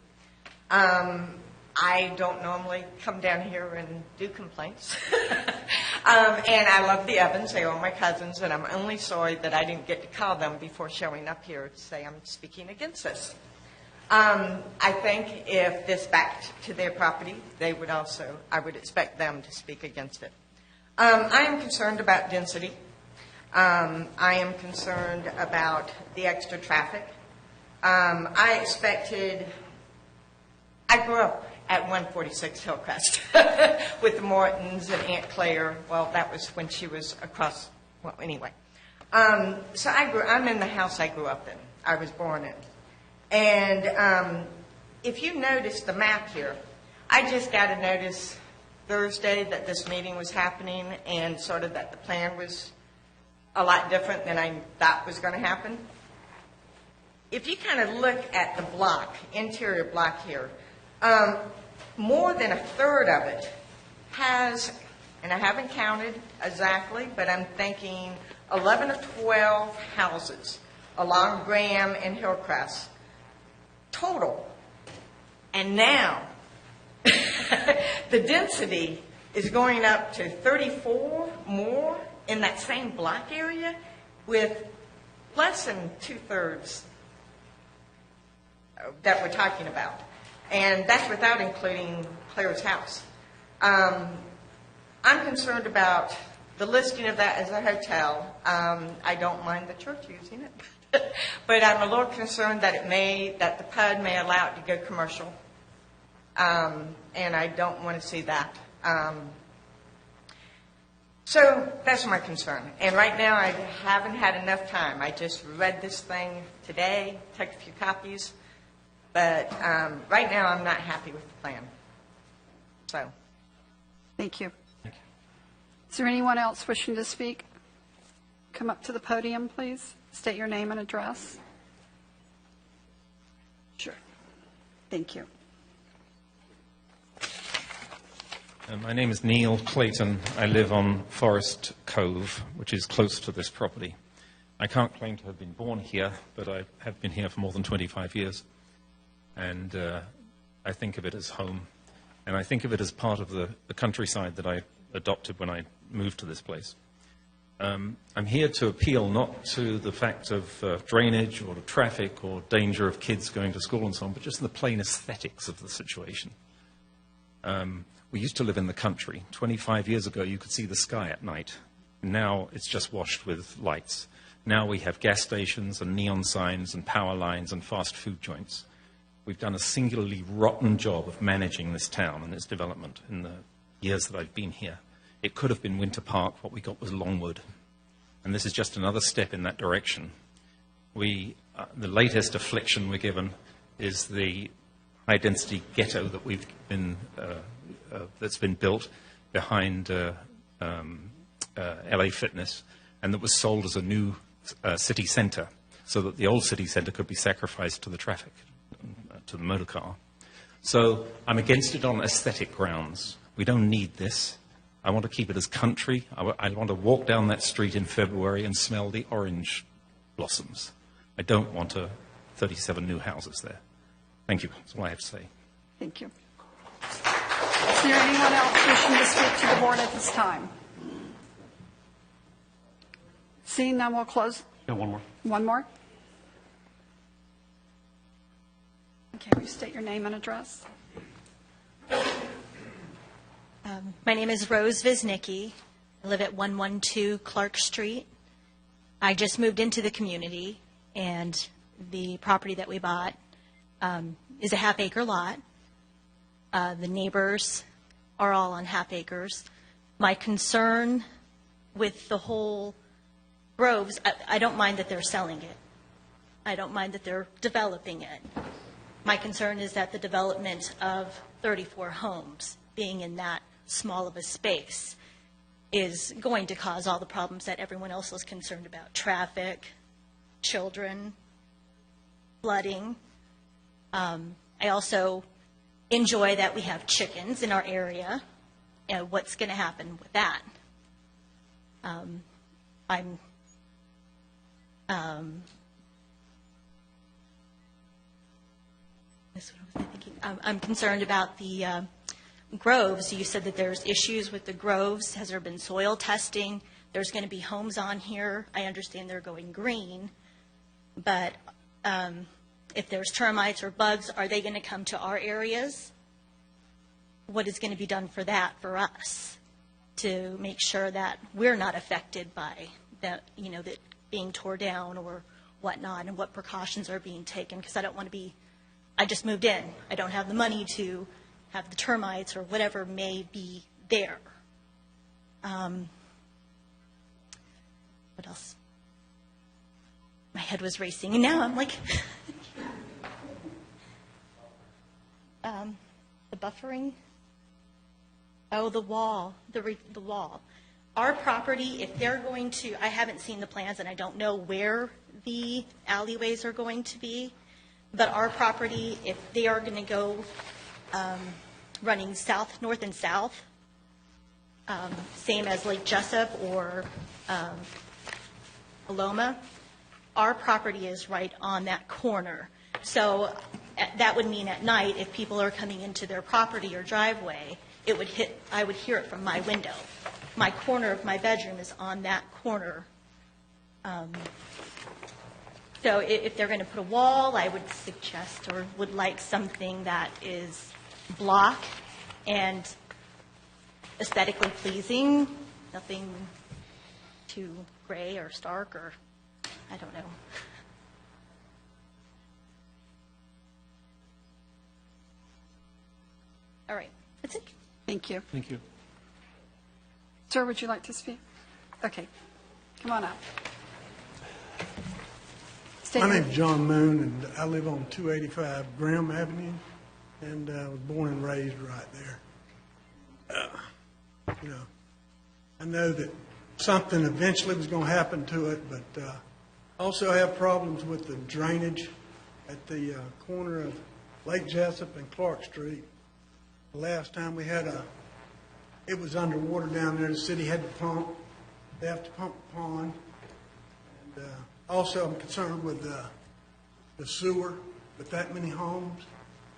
I don't normally come down here and do complaints. And I love the Evans. They are my cousins, and I'm only sorry that I didn't get to call them before showing up here to say I'm speaking against this. I think if this backed to their property, they would also, I would expect them to speak against it. I am concerned about density. I am concerned about the extra traffic. I grew up at 146 Hillcrest with the Mortons and Aunt Claire. Well, that was when she was across, well, anyway. So I'm in the house I grew up in. I was born in. And if you notice the map here, I just got a notice Thursday that this meeting was happening and sort of that the plan was a lot different than I thought was going to happen. If you kind of look at the block, interior block here, more than a third of it has, and I haven't counted exactly, but I'm thinking 11 or 12 houses along Graham and Hillcrest total. And now the density is going up to 34 more in that same block area with less than two-thirds that we're talking about. And that's without including Claire's house. I'm concerned about the listing of that as a hotel. I don't mind the church using it. But I'm a little concerned that that the PUD may allow it to go commercial. And I don't want to see that. So that's my concern. And right now I haven't had enough time. I just read this thing today, took a few copies. But right now I'm not happy with the plan. So. Thank you. Is there anyone else wishing to speak? Come up to the podium, please. State your name and address. Sure. Thank you. My name is Neil Clayton. I live on Forest Cove, which is close to this property. I can't claim to have been born here, but I have been here for more than 25 years. And I think of it as home. And I think of it as part of the countryside that I adopted when I moved to this place. I'm here to appeal not to the fact of drainage or traffic or danger of kids going to school and so on, but just the plain aesthetics of the situation. We used to live in the country. 25 years ago, you could see the sky at night. Now it's just washed with lights. Now we have gas stations and neon signs and power lines and fast food joints. We've done a singularly rotten job of managing this town and its development in the years that I've been here. It could have been Winter Park. What we got was Longwood. And this is just another step in that direction. The latest affliction we're given is the high-density ghetto that we've been that's been built behind LA Fitness, and that was sold as a new city centre, so that the old city centre could be sacrificed to the traffic, to the motor car. So I'm against it on aesthetic grounds. We don't need this. I want to keep it as country. I want to walk down that street in February and smell the orange blossoms. I don't want 37 new houses there. Thank you. That's all I have to say. Thank you. Is there anyone else wishing to speak to the board at this time? Seeing none, we'll close. Yeah, one more. One more? Okay, will you state your name and address? My name is Rose Visnicki. I live at 112 Clark Street. I just moved into the community, and the property that we bought is a half-acre lot. The neighbors are all on half acres. My concern with the whole Groves, I don't mind that they're selling it. I don't mind that they're developing it. My concern is that the development of 34 homes, being in that small of a space, is going to cause all the problems that everyone else is concerned about: traffic, children, flooding. I also enjoy that we have chickens in our area. What's going to happen with that? I'm concerned about the groves. You said that there's issues with the groves. Has there been soil testing? There's going to be homes on here. I understand they're going green, but if there's termites or bugs, are they going to come to our areas? What is going to be done for that for us to make sure that we're not affected by that, that being tore down or whatnot, and what precautions are being taken? Because I don't want to be, I just moved in. I don't have the money to have the termites or whatever may be there. What else? My head was racing, and now I'm like, the buffering. Oh, the wall, the wall. Our property, if they're going to, I haven't seen the plans, and I don't know where the alleyways are going to be, but our property, if they are going to go running south, north and south, same as Lake Jessup or Paloma, our property is right on that corner. So that would mean at night, if people are coming into their property or driveway, it would hit, I would hear it from my window. My corner of my bedroom is on that corner. So if they're going to put a wall, I would suggest or would like something that is block and aesthetically pleasing, nothing too gray or stark or I don't know. All right, that's it. Thank you. Thank you. Sir, would you like to speak? Okay, come on up. My name's John Moon, and I live on 285 Graham Avenue, and I was born and raised right there. I know that something eventually was going to happen to it, but I also have problems with the drainage at the corner of Lake Jessup and Clark Street. The last time we had it was underwater down there. The city had to pump. They have to pump the pond. And also, I'm concerned with the sewer with that many homes.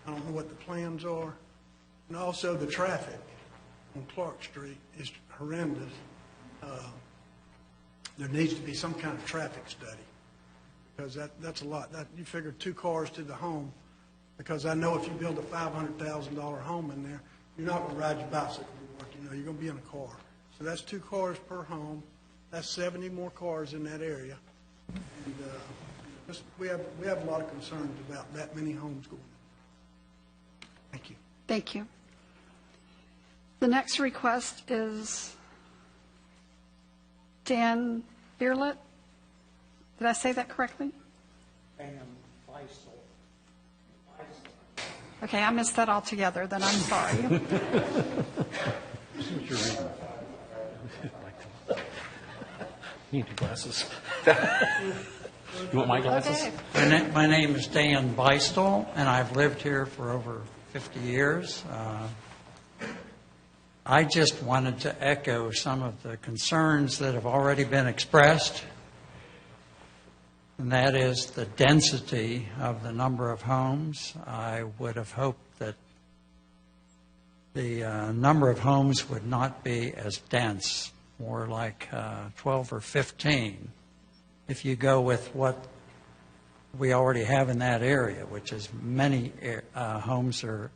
I don't know what the plans are. And also, the traffic on Clark Street is horrendous. There needs to be some kind of traffic study because that's a lot. You figure 2 cars to the home, because I know if you build a $500,000 home in there, you're not going to ride your bicycle to work. You're going to be in a car. So that's 2 cars per home. That's 70 more cars in that area. And we have a lot of concerns about that many homes going in. Thank you. Thank you. The next request is Dan Bierlet. Did I say that correctly? Dan Beisel. Okay, I missed that altogether, then I'm sorry. You need your glasses. You want my glasses? Okay. My name is Dan Beistel, and I've lived here for over 50 years. I just wanted to echo some of the concerns that have already been expressed, and that is the density of the number of homes. I would have hoped that the number of homes would not be as dense, more like 12 or 15, if you go with what we already have in that area, which is many homes are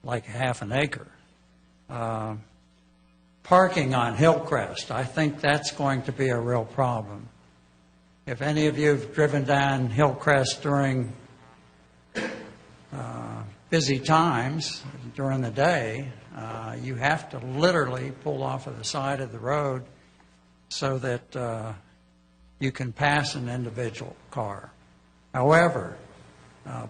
like half an acre. Parking on Hillcrest, I think that's going to be a real problem. If any of you have driven down Hillcrest during busy times during the day, you have to literally pull off of the side of the road so that you can pass an individual car. However,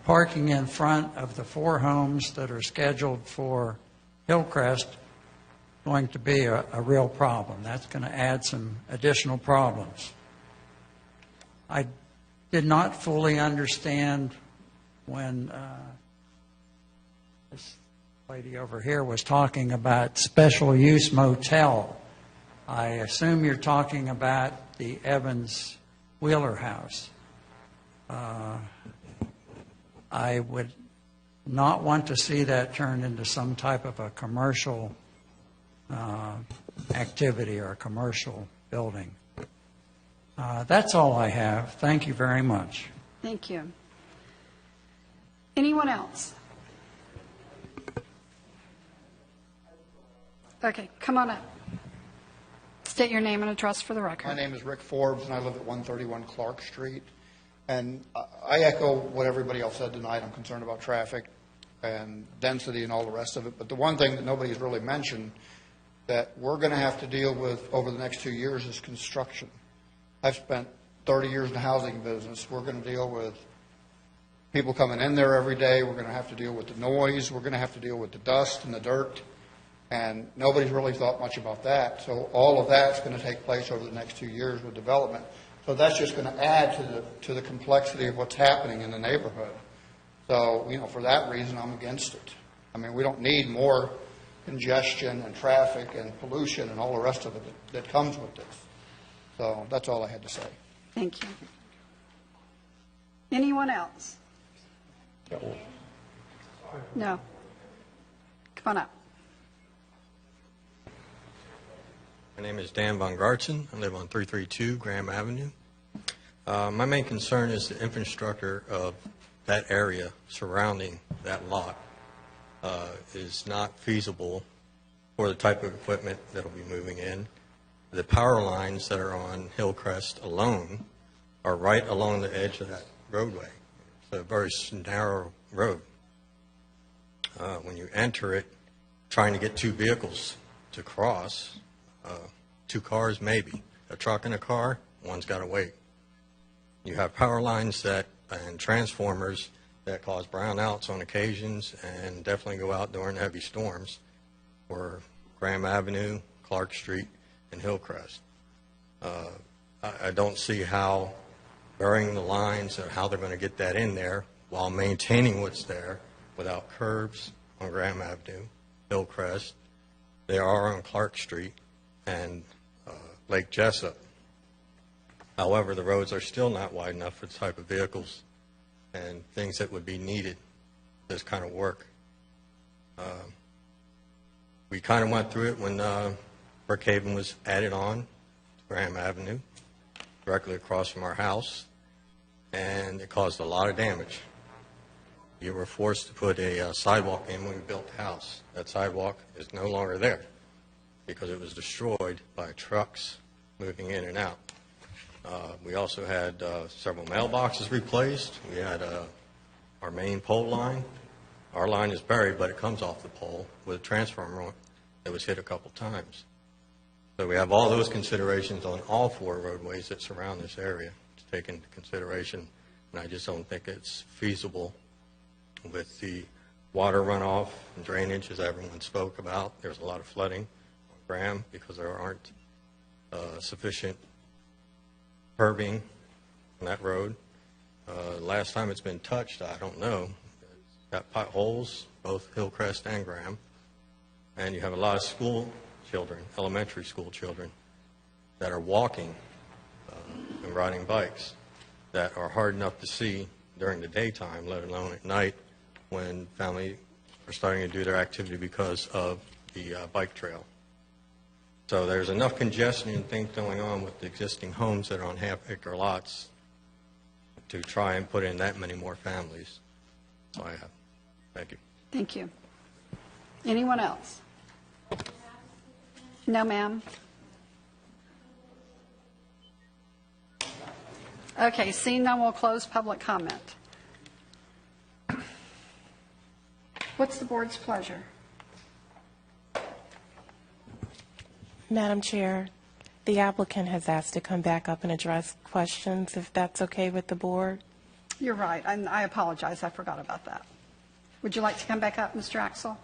parking in front of the 4 homes that are scheduled for Hillcrest going to be a real problem. That's going to add some additional problems. I did not fully understand when this lady over here was talking about special use motel. I assume you're talking about the Evans Wheeler house. I would not want to see that turned into some type of a commercial activity or a commercial building. That's all I have. Thank you very much. Thank you. Anyone else? Okay, come on up. State your name and address for the record. My name is Rick Forbes, and I live at 131 Clark Street. And I echo what everybody else said tonight. I'm concerned about traffic and density and all the rest of it. But the one thing that nobody's really mentioned that we're going to have to deal with over the next 2 years is construction. I've spent 30 years in the housing business. We're going to deal with people coming in there every day. We're going to have to deal with the noise. We're going to have to deal with the dust and the dirt. And nobody's really thought much about that. So all of that's going to take place over the next 2 years with development. So that's just going to add to the complexity of what's happening in the neighborhood. So, for that reason, I'm against it. I mean, we don't need more congestion and traffic and pollution and all the rest of it that comes with this. So that's all I had to say. Thank you. Anyone else? No. Come on up. My name is Dan Von Gartzen. I live on 332 Graham Avenue. My main concern is the infrastructure of that area surrounding that lot is not feasible for the type of equipment that will be moving in. The power lines that are on Hillcrest alone are right along the edge of that roadway. It's a very narrow road. When you enter it, trying to get 2 vehicles to cross, 2 cars maybe. A truck and a car, one's got to wait. You have power lines and transformers that cause brownouts on occasions and definitely go out during heavy storms for Graham Avenue, Clark Street, and Hillcrest. I don't see how burying the lines or how they're going to get that in there while maintaining what's there without curbs on Graham Avenue, Hillcrest. They are on Clark Street and Lake Jessup. However, the roads are still not wide enough for the type of vehicles and things that would be needed for this kind of work. We kind of went through it when Brookhaven was added on to Graham Avenue, directly across from our house, and it caused a lot of damage. You were forced to put a sidewalk in when we built the house. That sidewalk is no longer there because it was destroyed by trucks moving in and out. We also had several mailboxes replaced. We had our main pole line. Our line is buried, but it comes off the pole with a transformer on it that was hit a couple times. So we have all those considerations on all 4 roadways that surround this area to take into consideration, and I just don't think it's feasible with the water runoff and drainage, as everyone spoke about. There's a lot of flooding on Graham because there aren't sufficient curbing on that road. Last time it's been touched, I don't know. It's got potholes, both Hillcrest and Graham, and you have a lot of school children, elementary school children, that are walking and riding bikes that are hard enough to see during the daytime, let alone at night when family are starting to do their activity because of the bike trail. So there's enough congestion and things going on with the existing homes that are on half-acre lots to try and put in that many more families. That's all I have. Thank you. Thank you. Anyone else? No, ma'am. Okay, seeing none, we'll close public comment. What's the board's pleasure? Madam Chair, the applicant has asked to come back up and address questions, if that's okay with the board. You're right, and I apologize, I forgot about that. Would you like to come back up, Mr. Axel?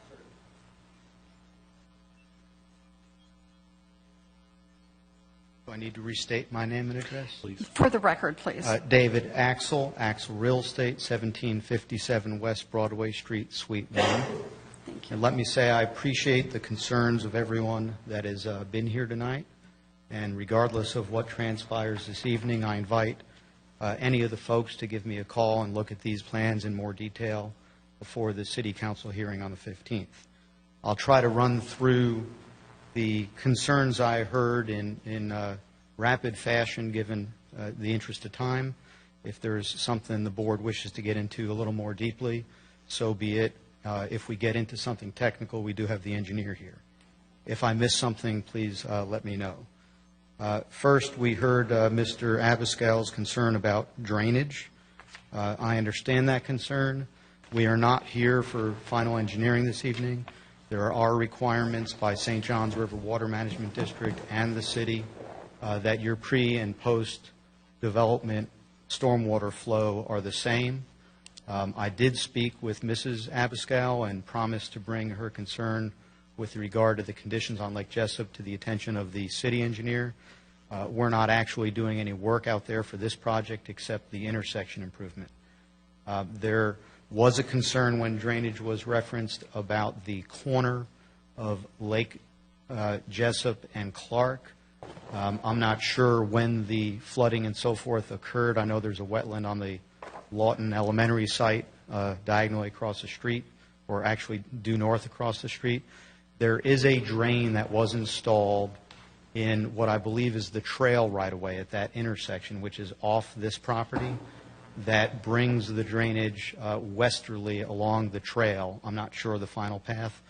Do I need to restate my name and address? Please. For the record, please. David Axel, Axel Real Estate, 1757 West Broadway Street, Suite 1. Thank you. And let me say I appreciate the concerns of everyone that has been here tonight. And regardless of what transpires this evening, I invite any of the folks to give me a call and look at these plans in more detail before the City Council hearing on the 15th. I'll try to run through the concerns I heard in rapid fashion, given the interest of time. If there's something the board wishes to get into a little more deeply, so be it. If we get into something technical, we do have the engineer here. If I miss something, please let me know. First, we heard Mr. Abascal's concern about drainage. I understand that concern. We are not here for final engineering this evening. There are requirements by St. Johns River Water Management District and the city that your pre- and post-development stormwater flow are the same. I did speak with Mrs. Abascal and promised to bring her concern with regard to the conditions on Lake Jessup to the attention of the city engineer. We're not actually doing any work out there for this project except the intersection improvement. There was a concern when drainage was referenced about the corner of Lake Jessup and Clark. I'm not sure when the flooding and so forth occurred. I know there's a wetland on the Lawton Elementary site diagonally across the street, or actually due north across the street. There is a drain that was installed in what I believe is the trail right-of-way at that intersection, which is off this property, that brings the drainage westerly along the trail. I'm not sure of the final path,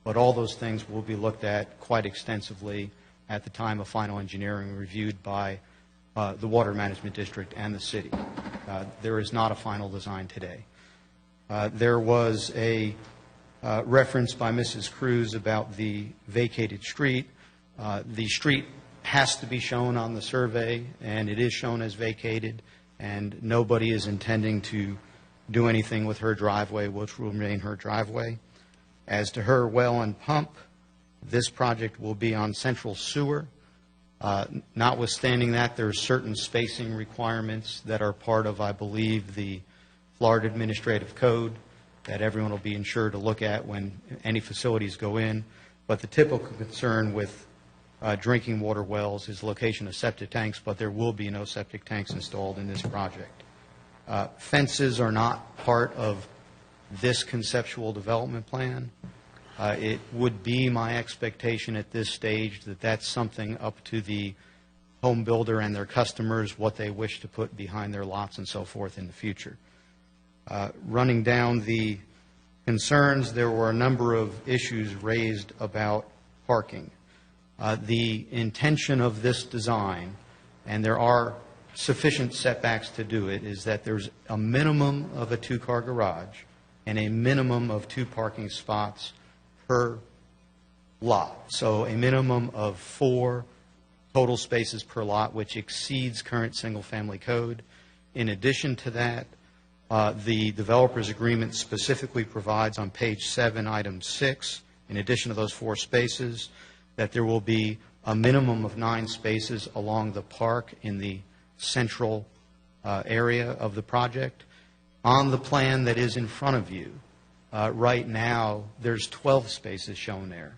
but all those things will be looked at quite extensively at the time of final engineering reviewed by the Water Management District and the city. There is not a final design today. There was a reference by Mrs. Cruz about the vacated street. The street has to be shown on the survey, and it is shown as vacated, and nobody is intending to do anything with her driveway, which will remain her driveway. As to her well and pump, this project will be on central sewer. Notwithstanding that, there are certain spacing requirements that are part of, I believe, the Florida Administrative Code that everyone will be ensured to look at when any facilities go in. But the typical concern with drinking water wells is location of septic tanks, but there will be no septic tanks installed in this project. Fences are not part of this conceptual development plan. It would be my expectation at this stage that that's something up to the home builder and their customers, what they wish to put behind their lots and so forth in the future. Running down the concerns, there were a number of issues raised about parking. The intention of this design, and there are sufficient setbacks to do it, is that there's a minimum of a two-car garage and a minimum of 2 parking spots per lot. So a minimum of 4 total spaces per lot, which exceeds current single-family code. In addition to that, the developer's agreement specifically provides on page 7, item 6, in addition to those 4 spaces, that there will be a minimum of 9 spaces along the park in the central area of the project. On the plan that is in front of you, right now, there's 12 spaces shown there.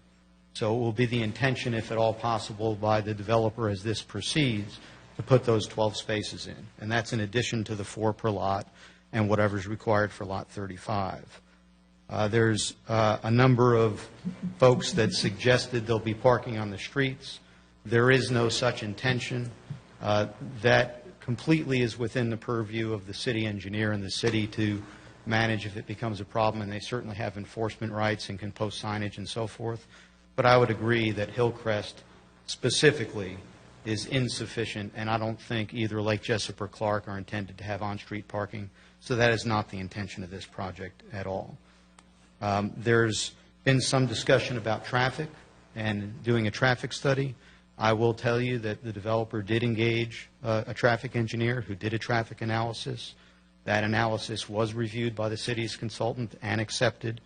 So it will be the intention, if at all possible, by the developer as this proceeds, to put those 12 spaces in. And that's in addition to the 4 per lot and whatever's required for lot 35. There's a number of folks that suggested they'll be parking on the streets. There is no such intention. That completely is within the purview of the city engineer and the city to manage if it becomes a problem, and they certainly have enforcement rights and can post signage and so forth. But I would agree that Hillcrest specifically is insufficient, and I don't think either Lake Jessup or Clark are intended to have on-street parking, so that is not the intention of this project at all. There's been some discussion about traffic and doing a traffic study. I will tell you that the developer did engage a traffic engineer who did a traffic analysis. That analysis was reviewed by the city's consultant and accepted.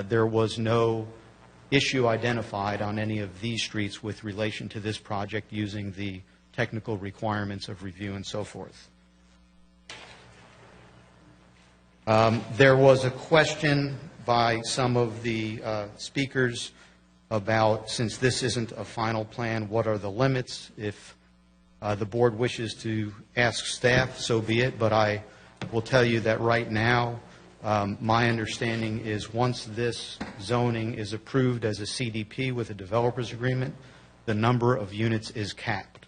There was no issue identified on any of these streets with relation to this project using the technical requirements of review and so forth. There was a question by some of the speakers about, since this isn't a final plan, what are the limits? If the board wishes to ask staff, so be it, but I will tell you that right now, my understanding is once this zoning is approved as a CDP with a developer's agreement, the number of units is capped.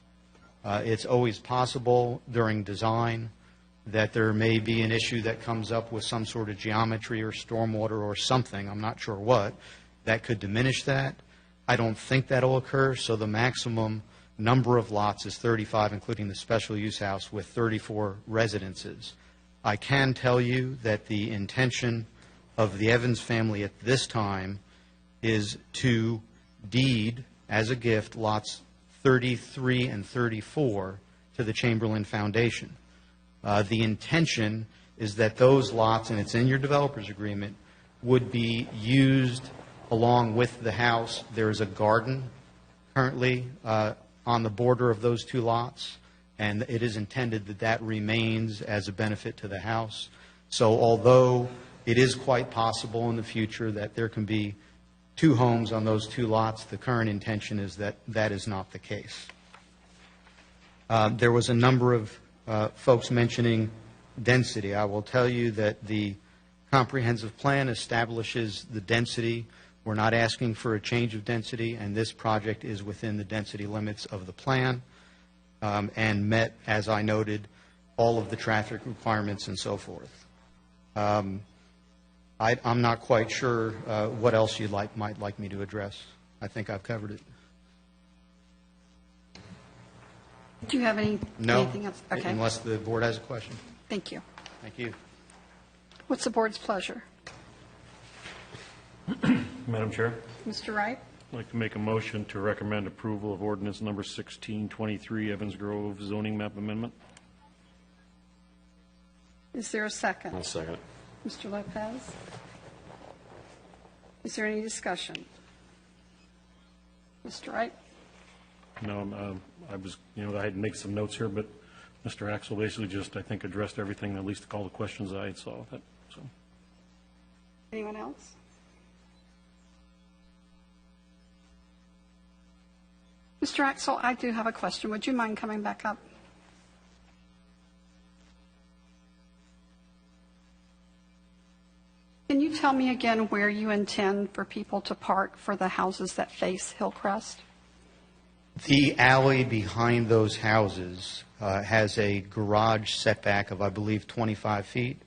It's always possible during design that there may be an issue that comes up with some sort of geometry or stormwater or something, I'm not sure what, that could diminish that. I don't think that will occur, so the maximum number of lots is 35, including the special use house with 34 residences. I can tell you that the intention of the Evans family at this time is to deed as a gift lots 33 and 34 to the Chamberlain Foundation. The intention is that those lots, and it's in your developer's agreement, would be used along with the house. There is a garden currently on the border of those two lots, and it is intended that that remains as a benefit to the house. So although it is quite possible in the future that there can be two homes on those two lots, the current intention is that that is not the case. There was a number of folks mentioning density. I will tell you that the comprehensive plan establishes the density. We're not asking for a change of density, and this project is within the density limits of the plan and met, as I noted, all of the traffic requirements and so forth. I'm not quite sure what else you might like me to address. I think I've covered it. Do you have anything else? Okay. Unless the board has a question. Thank you. Thank you. What's the board's pleasure? Madam Chair, Mr. Wright? I'd like to make a motion to recommend approval of ordinance number 1623, Evans Grove zoning map amendment. Is there a second? I'll second it. Mr. Lopez? Is there any discussion? Mr. Wright? No, I had to make some notes here, but Mr. Axel basically just, I think, addressed everything, at least all the questions I saw with it. So. Anyone else? Mr. Axel, I do have a question. Would you mind coming back up? Can you tell me again where you intend for people to park for the houses that face Hillcrest? The alley behind those houses has a garage setback of, I believe, 25 feet.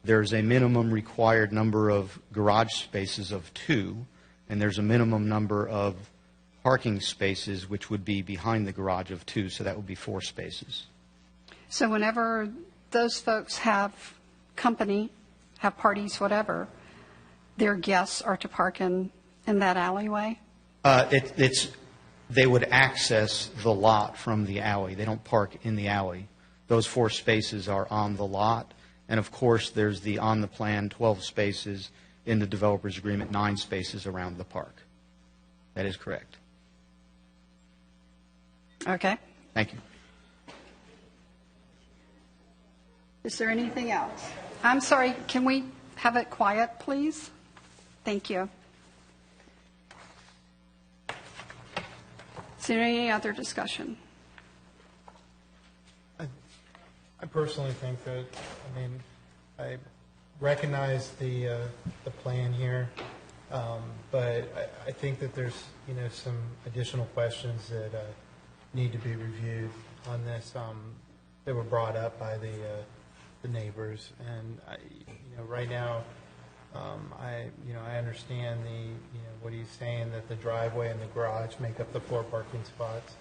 There's a minimum required number of garage spaces of 2, and there's a minimum number of parking spaces, which would be behind the garage of 2, so that would be 4 spaces. So whenever those folks have company, have parties, whatever, their guests are to park in that alleyway? They would access the lot from the alley. They don't park in the alley. Those 4 spaces are on the lot. And, of course, there's the on the plan 12 spaces, in the developer's agreement 9 spaces around the park. That is correct. Okay. Thank you. Is there anything else? I'm sorry, can we have it quiet, please? Thank you. Is there any other discussion? I personally think that, I recognize the plan here, but I think that there's, some additional questions that need to be reviewed on this that were brought up by the neighbors. And right now, I understand what he's saying, that the driveway and the garage make up the 4 parking spots.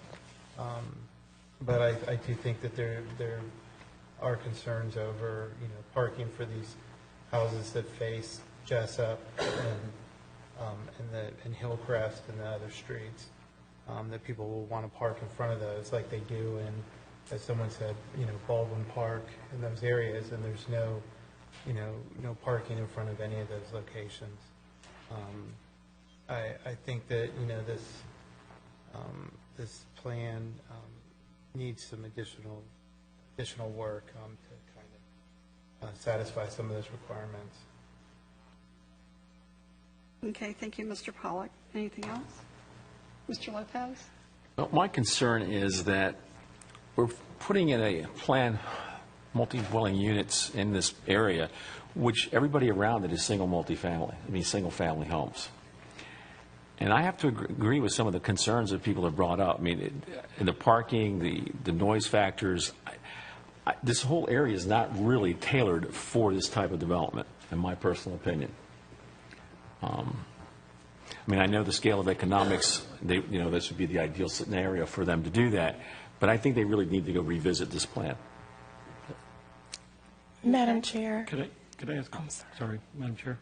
But I do think that there are concerns over, parking for these houses that face Jessup and Hillcrest and the other streets, that people will want to park in front of those like they do as someone said, Baldwin Park and those areas, and there's no, no parking in front of any of those locations. I think that, this plan needs some additional work to kind of satisfy some of those requirements. Okay, thank you, Mr. Pollack. Anything else? Mr. Lopez? Well, my concern is that we're putting in a plan, multi-dwelling units in this area, which everybody around it is single-family homes. And I have to agree with some of the concerns that people have brought up. I mean, in the parking, the noise factors, this whole area is not really tailored for this type of development, in my personal opinion. I know the scale of economics, this would be the ideal scenario for them to do that, but I think they really need to go revisit this plan. Madam Chair. Could I ask? I'm sorry, Madam Chair.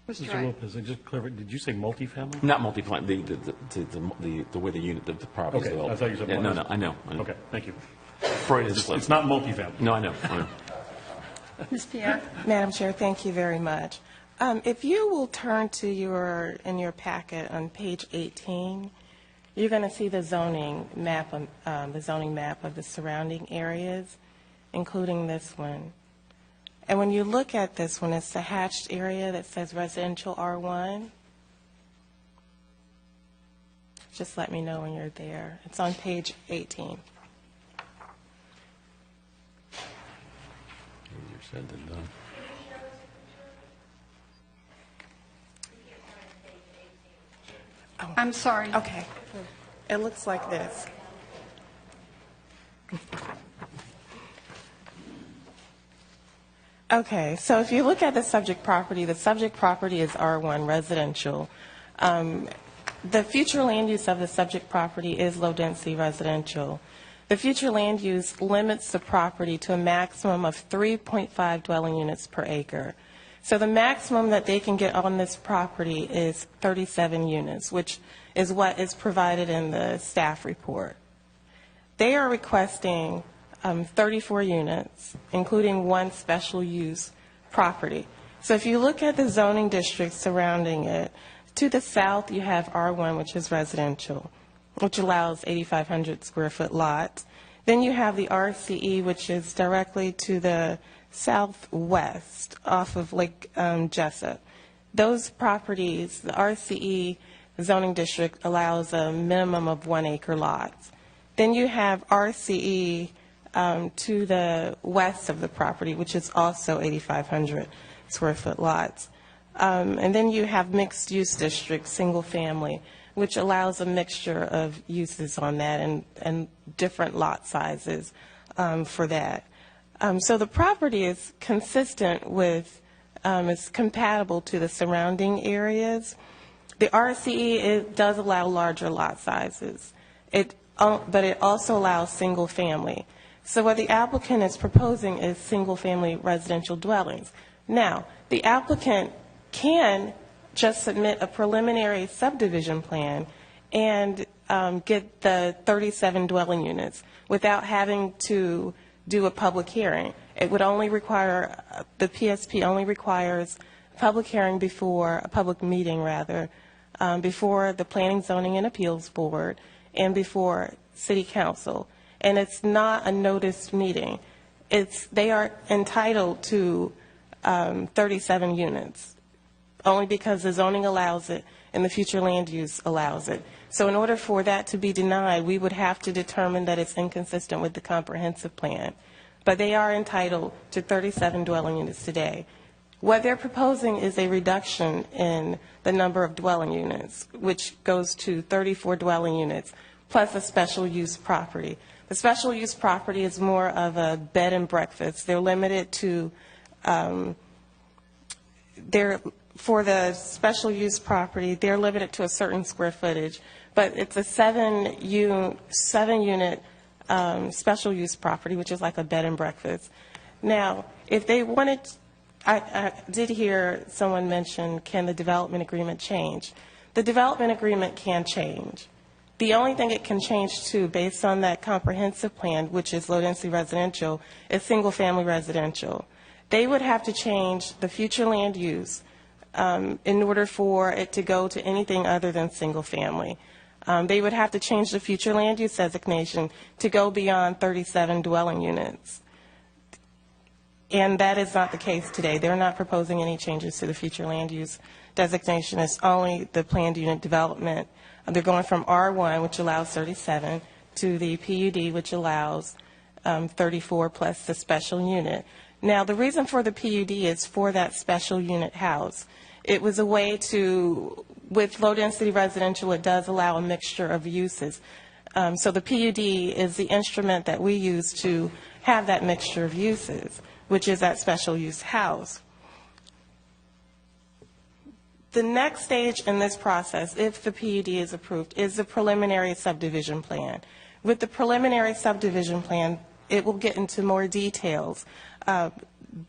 Mr. Mr. Lopez, I just clarified, did you say multifamily? Not multi-family, the way the property is Okay, developed. I thought you said No, I know. Okay, thank you. Freudian slip. It's not multifamily. No, I know. Ms. Pierre? Madam Chair, thank you very much. If you will turn to in your packet on page 18, you're going to see the zoning map of the surrounding areas, including this one. And when you look at this one, it's the hatched area that says residential R1. Just let me know when you're there. It's on page 18. Easier said than done. Oh. I'm sorry. Okay. It looks like this. Okay, so if you look at the subject property is R1 residential. The future land use of the subject property is low-density residential. The future land use limits the property to a maximum of 3.5 dwelling units per acre. So the maximum that they can get on this property is 37 units, which is what is provided in the staff report. They are requesting 34 units, including one special use property. So if you look at the zoning districts surrounding it, to the south you have R1, which is residential, which allows 8,500 square foot lots. Then you have the RCE, which is directly to the southwest off of Lake Jessup. Those properties, the RCE zoning district allows a minimum of 1 acre lots. Then you have RCE to the west of the property, which is also 8,500 square foot lots. And then you have mixed use district, single family, which allows a mixture of uses on that and different lot sizes for that. So the property is consistent with, is compatible to the surrounding areas. The RCE does allow larger lot sizes, but it also allows single family. So what the applicant is proposing is single family residential dwellings. Now, the applicant can just submit a preliminary subdivision plan and get the 37 dwelling units without having to do a public hearing. It would only require, the PSP only requires a public hearing before, a public meeting rather, before the Planning, Zoning, and Appeals Board and before City Council. And it's not a noticed meeting. They are entitled to 37 units, only because the zoning allows it and the future land use allows it. So in order for that to be denied, we would have to determine that it's inconsistent with the comprehensive plan. But they are entitled to 37 dwelling units today. What they're proposing is a reduction in the number of dwelling units, which goes to 34 dwelling units, plus a special use property. The special use property is more of a bed and breakfast. They're limited to, for the special use property, they're limited to a certain square footage, but it's a seven unit special use property, which is like a bed and breakfast. Now, if they wanted, I did hear someone mention, can the development agreement change? The development agreement can change. The only thing it can change to, based on that comprehensive plan, which is low-density residential, is single-family residential. They would have to change the future land use in order for it to go to anything other than single-family. They would have to change the future land use designation to go beyond 37 dwelling units. And that is not the case today. They're not proposing any changes to the future land use designation. It's only the planned unit development. They're going from R1, which allows 37, to the PUD, which allows 34 plus the special unit. Now, the reason for the PUD is for that special unit house. It was a way to, with low-density residential, it does allow a mixture of uses. So the PUD is the instrument that we use to have that mixture of uses, which is that special use house. The next stage in this process, if the PUD is approved, is the preliminary subdivision plan. With the preliminary subdivision plan, it will get into more details.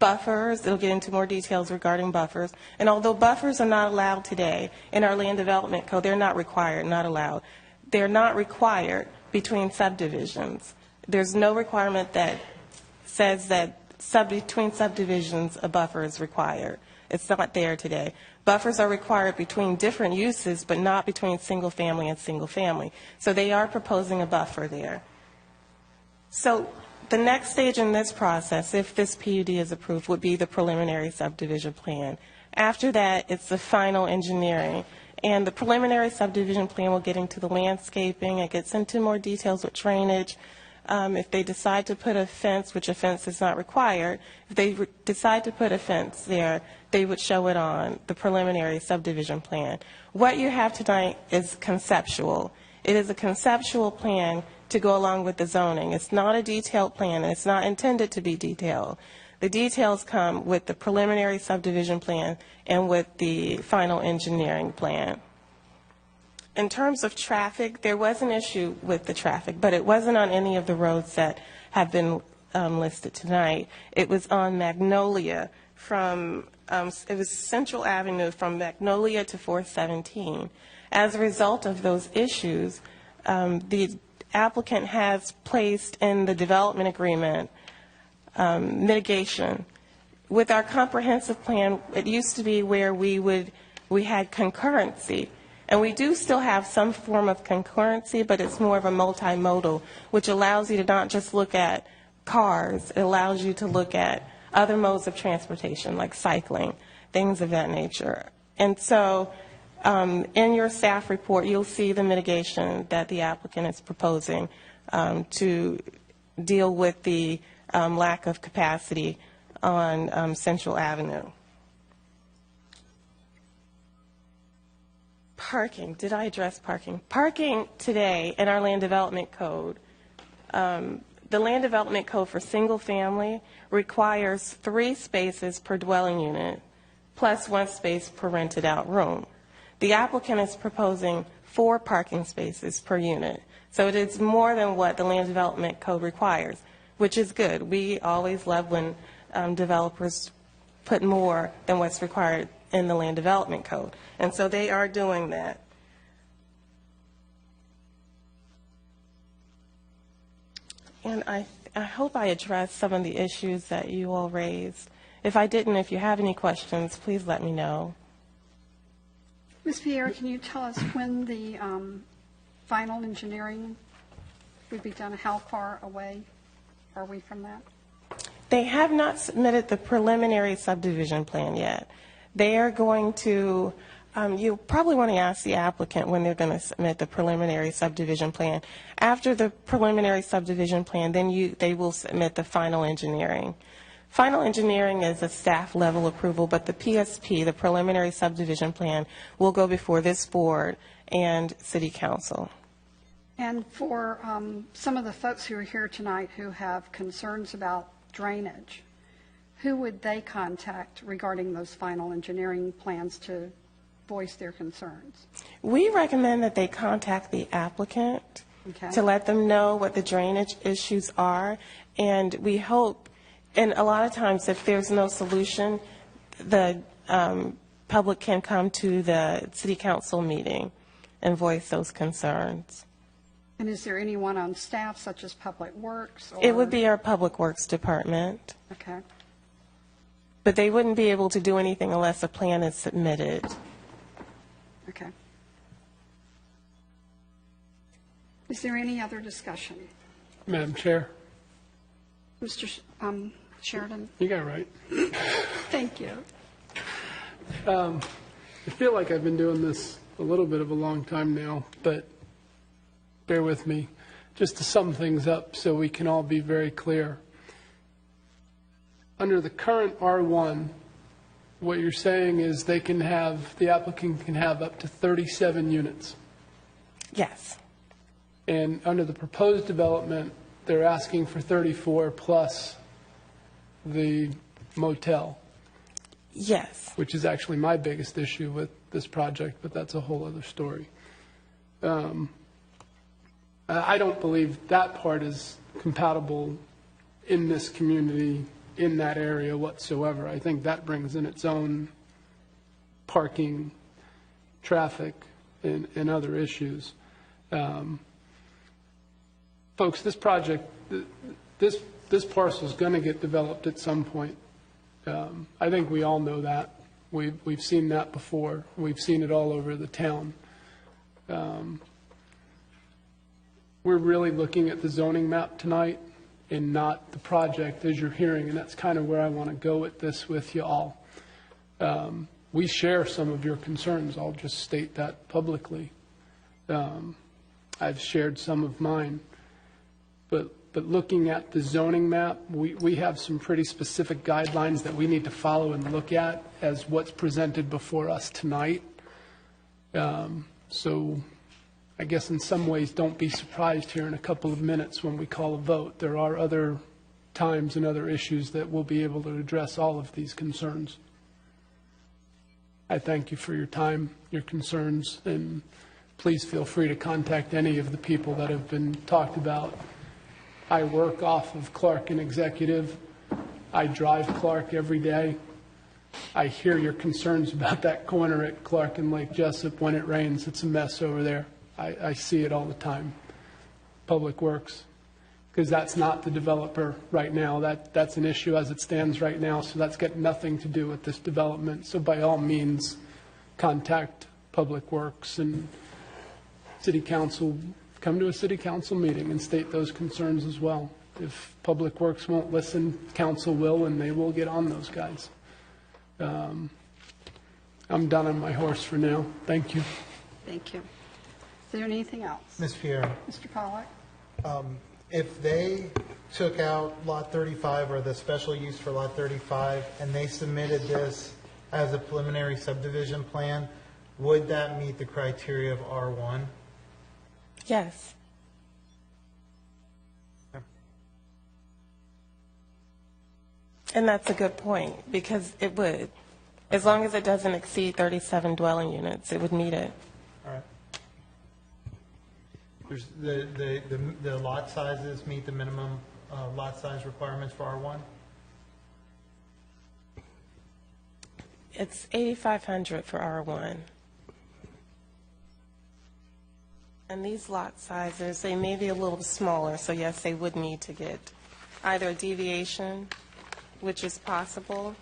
Buffers, it'll get into more details regarding buffers. And although buffers are not allowed today in our land development code, they're not required, not allowed. They're not required between subdivisions. There's no requirement that says that between subdivisions a buffer is required. It's not there today. Buffers are required between different uses, but not between single family and single family. So they are proposing a buffer there. So the next stage in this process, if this PUD is approved, would be the preliminary subdivision plan. After that, it's the final engineering. And the preliminary subdivision plan will get into the landscaping. It gets into more details with drainage. If they decide to put a fence, which a fence is not required, if they decide to put a fence there, they would show it on the preliminary subdivision plan. What you have tonight is conceptual. It is a conceptual plan to go along with the zoning. It's not a detailed plan, and it's not intended to be detailed. The details come with the preliminary subdivision plan and with the final engineering plan. In terms of traffic, there was an issue with the traffic, but it wasn't on any of the roads that have been listed tonight. It was on Magnolia from, it was Central Avenue from Magnolia to 417. As a result of those issues, the applicant has placed in the development agreement mitigation. With our comprehensive plan, it used to be where we had concurrency. And we do still have some form of concurrency, but it's more of a multimodal, which allows you to not just look at cars. It allows you to look at other modes of transportation, like cycling, things of that nature. And so in your staff report, you'll see the mitigation that the applicant is proposing to deal with the lack of capacity on Central Avenue. Parking, did I address parking? Parking today in our land development code, the land development code for single family requires 3 spaces per dwelling unit plus 1 space per rented out room. The applicant is proposing 4 parking spaces per unit. So it is more than what the land development code requires, which is good. We always love when developers put more than what's required in the land development code. And so they are doing that. And I hope I addressed some of the issues that you all raised. If I didn't, if you have any questions, please let me know. Ms. Pierre, can you tell us when the final engineering would be done? How far away are we from that? They have not submitted the preliminary subdivision plan yet. They are going to, you probably want to ask the applicant when they're going to submit the preliminary subdivision plan. After the preliminary subdivision plan, then they will submit the final engineering. Final engineering is a staff level approval, but the PSP, the preliminary subdivision plan, will go before this board and City Council. And for some of the folks who are here tonight who have concerns about drainage, who would they contact regarding those final engineering plans to voice their concerns? We recommend that they contact the applicant to let them know what the drainage issues are. And we hope, and a lot of times if there's no solution, the public can come to the City Council meeting and voice those concerns. And is there anyone on staff, such as Public Works? It would be our Public Works Department, Okay. but they wouldn't be able to do anything unless a plan is submitted. Okay. Is there any other discussion? Madam Chair, Mr. Sheridan? you got it right. Thank you. I feel like I've been doing this a little bit of a long time now, but bear with me, just to sum things up so we can all be very clear. Under the current R1, what you're saying is the applicant can have up to 37 units. Yes. And under the proposed development, they're asking for 34 plus the motel. Yes. Which is actually my biggest issue with this project, but that's a whole other story. I don't believe that part is compatible in this community, in that area whatsoever. I think that brings in its own parking, traffic, and other issues. Folks, this project, this parcel is going to get developed at some point. I think we all know that. We've seen that before. We've seen it all over the town. We're really looking at the zoning map tonight and not the project as you're hearing, and that's kind of where I want to go with this with you all. We share some of your concerns. I'll just state that publicly. I've shared some of mine. But looking at the zoning map, we have some pretty specific guidelines that we need to follow and look at as what's presented before us tonight. So I guess in some ways, don't be surprised here in a couple of minutes when we call a vote. There are other times and other issues that we'll be able to address all of these concerns. I thank you for your time, your concerns, and please feel free to contact any of the people that have been talked about. I work off of Clark and Executive. I drive Clark every day. I hear your concerns about that corner at Clark and Lake Jessup. When it rains, it's a mess over there. I see it all the time. Public Works, because that's not the developer right now. That's an issue as it stands right now, so that's got nothing to do with this development. So by all means, contact Public Works and City Council. Come to a City Council meeting and state those concerns as well. If Public Works won't listen, Council will, and they will get on those guys. I'm done on my horse for now. Thank you. Thank you. Is there anything else? Ms. Fiera, Mr. Pollack? if they took out Lot 35 or the special use for Lot 35 and they submitted this as a preliminary subdivision plan, would that meet the criteria of R1? Yes. And that's a good point, because it would. As long as it doesn't exceed 37 dwelling units, it would meet it. All right. There's the lot sizes meet the minimum lot size requirements for R1? It's 8,500 for R1. And these lot sizes, they may be a little smaller, so yes, they would need to get either a deviation, which is possible,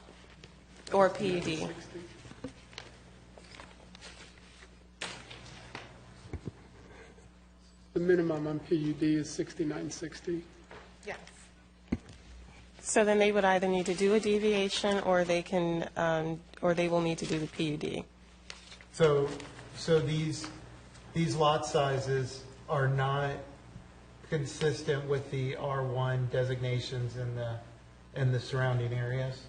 or a PUD. The minimum on PUD is 6960. Yes. So then they would either need to do a deviation, or they can, or they will need to do the PUD. So these lot sizes are not consistent with the R1 designations in the surrounding areas?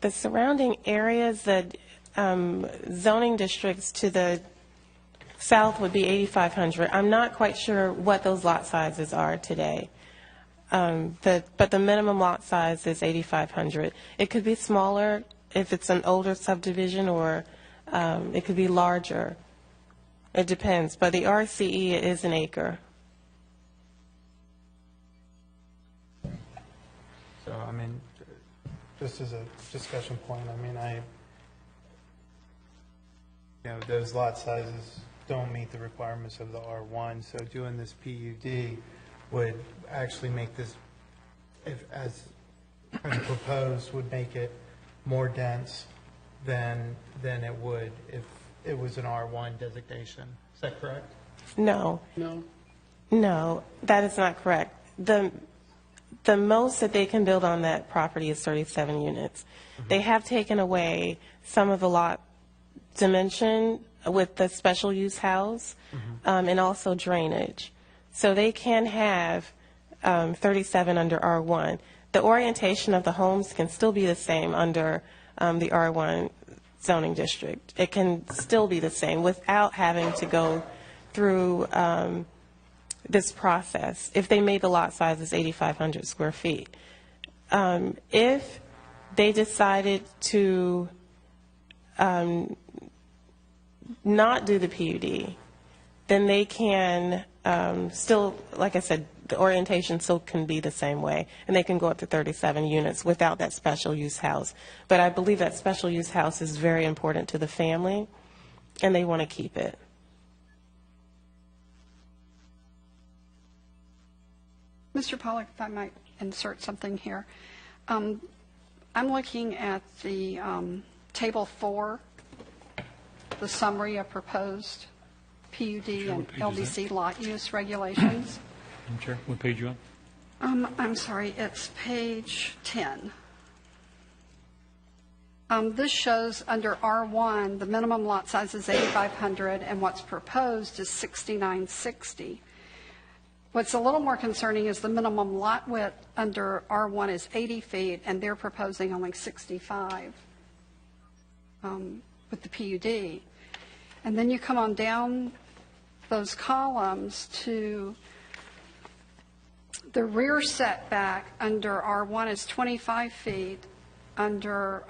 The surrounding areas, the zoning districts to the south would be 8,500. I'm not quite sure what those lot sizes are today. But the minimum lot size is 8,500. It could be smaller if it's an older subdivision, or it could be larger. It depends. But the RCE is an acre. So, I mean, just as a discussion point, I mean, those lot sizes don't meet the requirements of the R1, so doing this PUD would actually make this, if as kind of proposed, would make it more dense than it would if it was an R1 designation. Is that correct? No. No. No, that is not correct. The most that they can build on that property is 37 units. They have taken away some of the lot dimension with the special use house and also drainage. So they can have 37 under R1. The orientation of the homes can still be the same under the R1 zoning district. It can still be the same without having to go through this process if they made the lot sizes 8,500 square feet. If they decided to not do the PUD, then they can still, like I said, the orientation still can be the same way, and they can go up to 37 units without that special use house. But I believe that special use house is very important to the family, and they want to keep it. Mr. Pollack, if I might insert something here. I'm looking at the Table 4, the summary of proposed PUD and LDC lot use regulations. Madam Chair, what page are you on? I'm sorry, it's page 10. This shows under R1, the minimum lot size is 8,500 and what's proposed is 6,960. What's a little more concerning is the minimum lot width under R1 is 80 feet, and they're proposing only 65 with the PUD. And then you come on down those columns to the rear setback under R1 is 25 feet. Under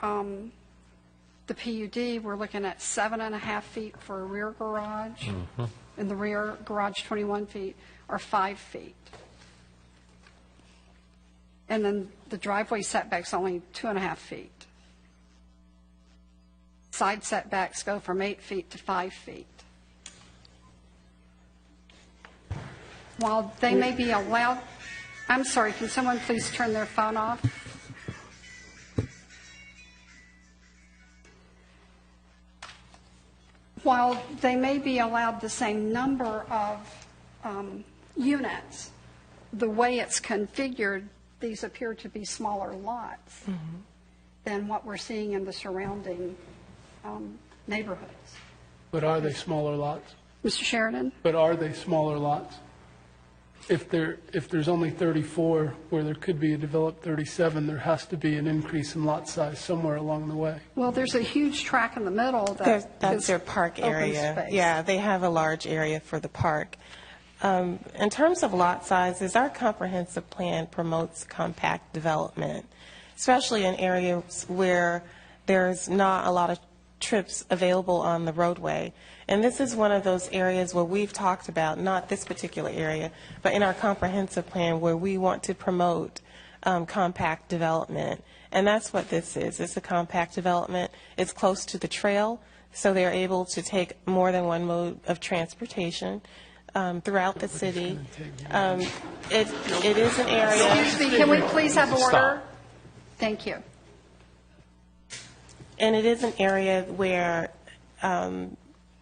the PUD, we're looking at 7.5 feet for a rear garage. In the rear garage, 21 feet. Or 5 feet. And then the driveway setback's only 2.5 feet. Side setbacks go from 8 feet to 5 feet. While they may be allowed, I'm sorry, can someone please turn their phone off? While they may be allowed the same number of units, the way it's configured, these appear to be smaller lots than what we're seeing in the surrounding neighborhoods. But are they smaller lots? Mr. Sheridan? But are they smaller lots? If there's only 34 where there could be a developed 37, there has to be an increase in lot size somewhere along the way. Well, there's a huge tract in the middle That's their park area. Space. Yeah, they have a large area for the park. In terms of lot sizes, our comprehensive plan promotes compact development, especially in areas where there's not a lot of trips available on the roadway. And this is one of those areas where we've talked about, not this particular area, but in our comprehensive plan where we want to promote compact development. And that's what this is. It's a compact development. It's close to the trail, so they're able to take more than one mode of transportation throughout the city. It is an area. Excuse me, can we please have order? Stop. Thank you. And it is an area where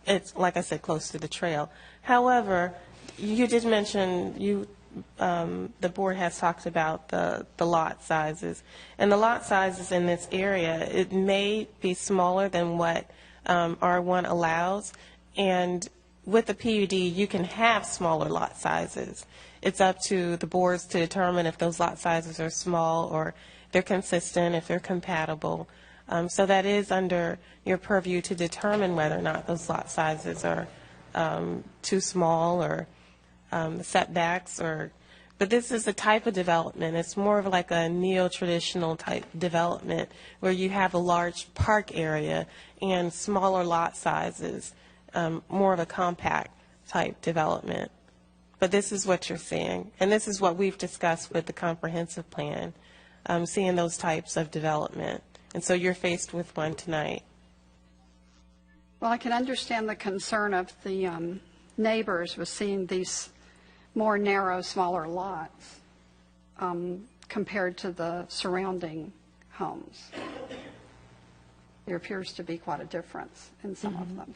it's, like I said, close to the trail. However, you did mention the board has talked about the lot sizes. And the lot sizes in this area, it may be smaller than what R1 allows. And with the PUD, you can have smaller lot sizes. It's up to the boards to determine if those lot sizes are small or they're consistent, if they're compatible. So that is under your purview to determine whether or not those lot sizes are too small or the setbacks. But this is a type of development. It's more of like a neo-traditional type development where you have a large park area and smaller lot sizes, more of a compact type development. But this is what you're seeing. And this is what we've discussed with the comprehensive plan, seeing those types of development. And so you're faced with one tonight. Well, I can understand the concern of the neighbors with seeing these more narrow, smaller lots compared to the surrounding homes. There appears to be quite a difference in some of them.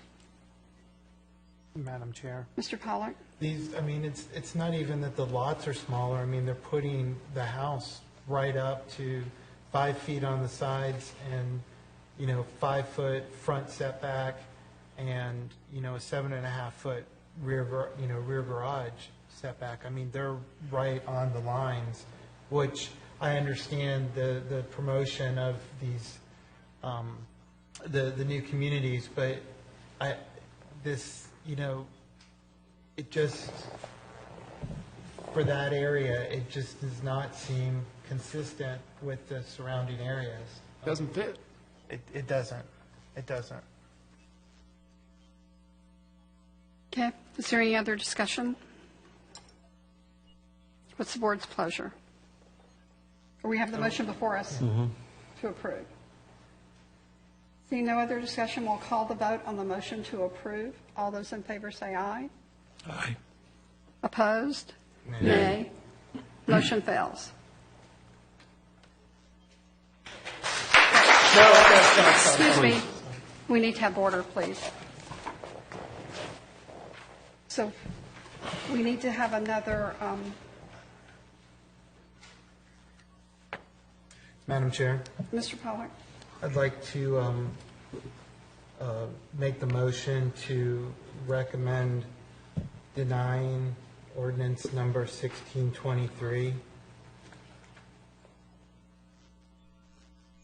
Madam Chair. Mr. Pollard? These, I mean, it's not even that the lots are smaller. I mean, they're putting the house right up to 5 feet on the sides and, 5-foot front setback and, a 7.5-foot rear garage setback. I mean, they're right on the lines, which I understand the promotion of these, the new communities, but it just, for that area, it just does not seem consistent with the surrounding areas. Doesn't fit. It doesn't. It doesn't. Okay. Is there any other discussion? What's the board's pleasure? We have the motion before us to approve. Seeing no other discussion, we'll call the vote on the motion to approve. All those in favor say aye. Aye. Opposed? Nay. Motion fails. Excuse me. We need to have order, please. So we need to have another, Madam Chair, Mr. Pollard. I'd like to make the motion to recommend denying ordinance number 1623.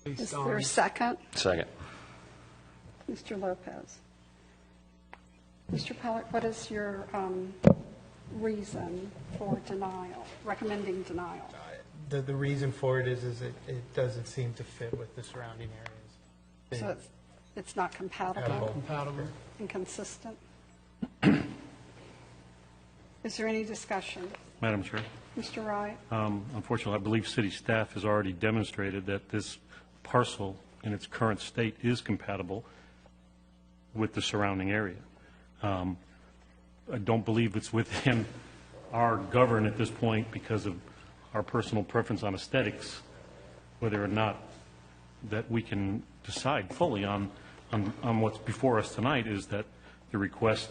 Is there a second? Second. Mr. Lopez. Mr. Pollard, what is your reason for denial, recommending denial? The reason for it is it doesn't seem to fit with the surrounding areas. So it's not compatible? Compatible. Inconsistent? Is there any discussion? Madam Chair. Mr. Wright? Unfortunately, I believe city staff has already demonstrated that this parcel in its current state is compatible with the surrounding area. I don't believe it's within our govern at this point because of our personal preference on aesthetics, whether or not that we can decide fully on what's before us tonight is that the request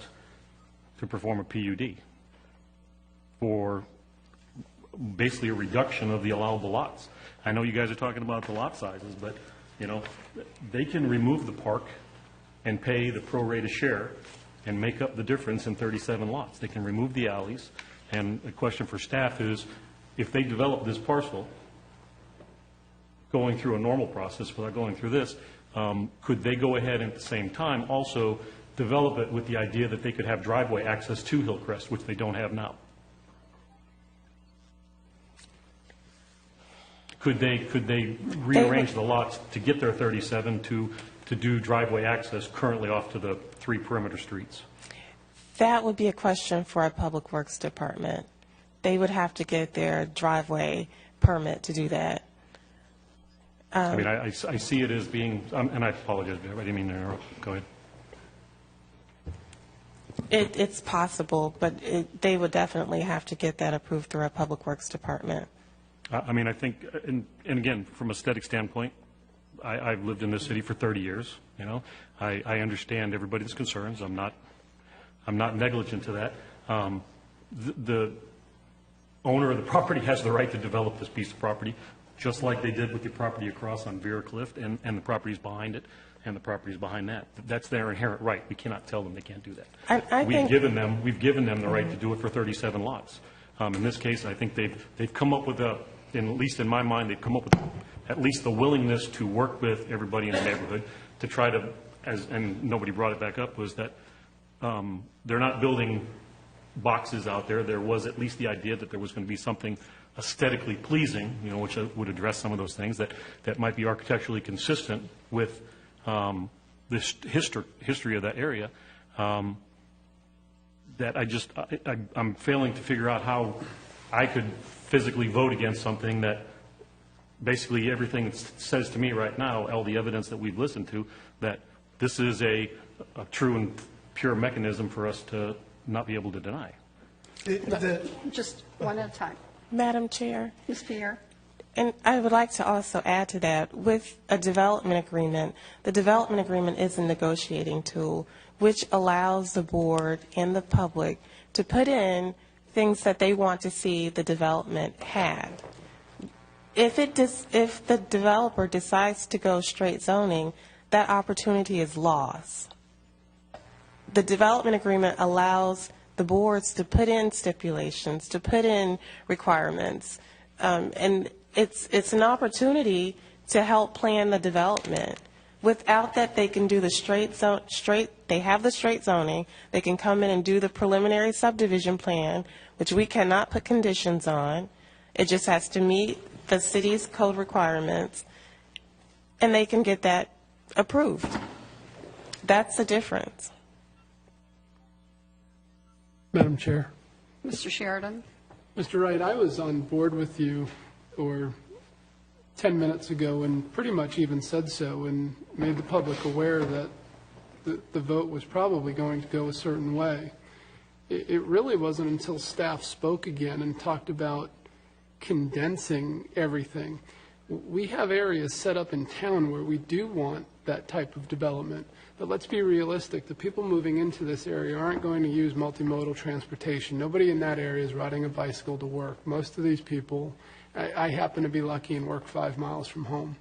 to perform a PUD for basically a reduction of the allowable lots. I know you guys are talking about the lot sizes, but, they can remove the park and pay the pro-rata share and make up the difference in 37 lots. They can remove the alleys, and the question for staff is, if they develop this parcel, going through a normal process without going through this, could they go ahead and at the same time also develop it with the idea that they could have driveway access to Hillcrest, which they don't have now? Could they rearrange the lots to get their 37 to do driveway access currently off to the 3 perimeter streets? That would be a question for our Public Works Department. They would have to get their driveway permit to do that. I mean, I see it as being, and I apologize, I didn't mean to interrupt. Go ahead. It's possible, but they would definitely have to get that approved through our Public Works Department. I mean, I think, and again, from a aesthetic standpoint, I've lived in this city for 30 years, I understand everybody's concerns. I'm not negligent to that. The owner of the property has the right to develop this piece of property, just like they did with the property across on Vera Cliff and the properties behind it and the properties behind that. That's their inherent right. We cannot tell them they can't do that. We've given them the right to do it for 37 lots. In this case, I think they've come up with at least in my mind, they've come up with at least the willingness to work with everybody in the neighborhood to try to, and nobody brought it back up, was that they're not building boxes out there. There was at least the idea that there was going to be something aesthetically pleasing, which would address some of those things that might be architecturally consistent with this history of that area. That I'm failing to figure out how I could physically vote against something that basically everything says to me right now, all the evidence that we've listened to, that this is a a true and pure mechanism for us to not be able to deny. Just one at a time. Madam Chair, Ms. Pierre? and I would like to also add to that, with a development agreement, the development agreement is a negotiating tool which allows the board and the public to put in things that they want to see the development have. If the developer decides to go straight zoning, that opportunity is lost. The development agreement allows the boards to put in stipulations, to put in requirements, and it's an opportunity to help plan the development. Without that, they can do the they have the straight zoning, they can come in and do the preliminary subdivision plan, which we cannot put conditions on. It just has to meet the city's code requirements, and they can get that approved. That's the difference. Madam Chair. Mr. Sheridan? Mr. Wright, I was on board with you, or 10 minutes ago, and pretty much even said so and made the public aware that the vote was probably going to go a certain way. It really wasn't until staff spoke again and talked about condensing everything. We have areas set up in town where we do want that type of development. But let's be realistic. The people moving into this area aren't going to use multimodal transportation. Nobody in that area is riding a bicycle to work. Most of these people, I happen to be lucky and work 5 miles from home.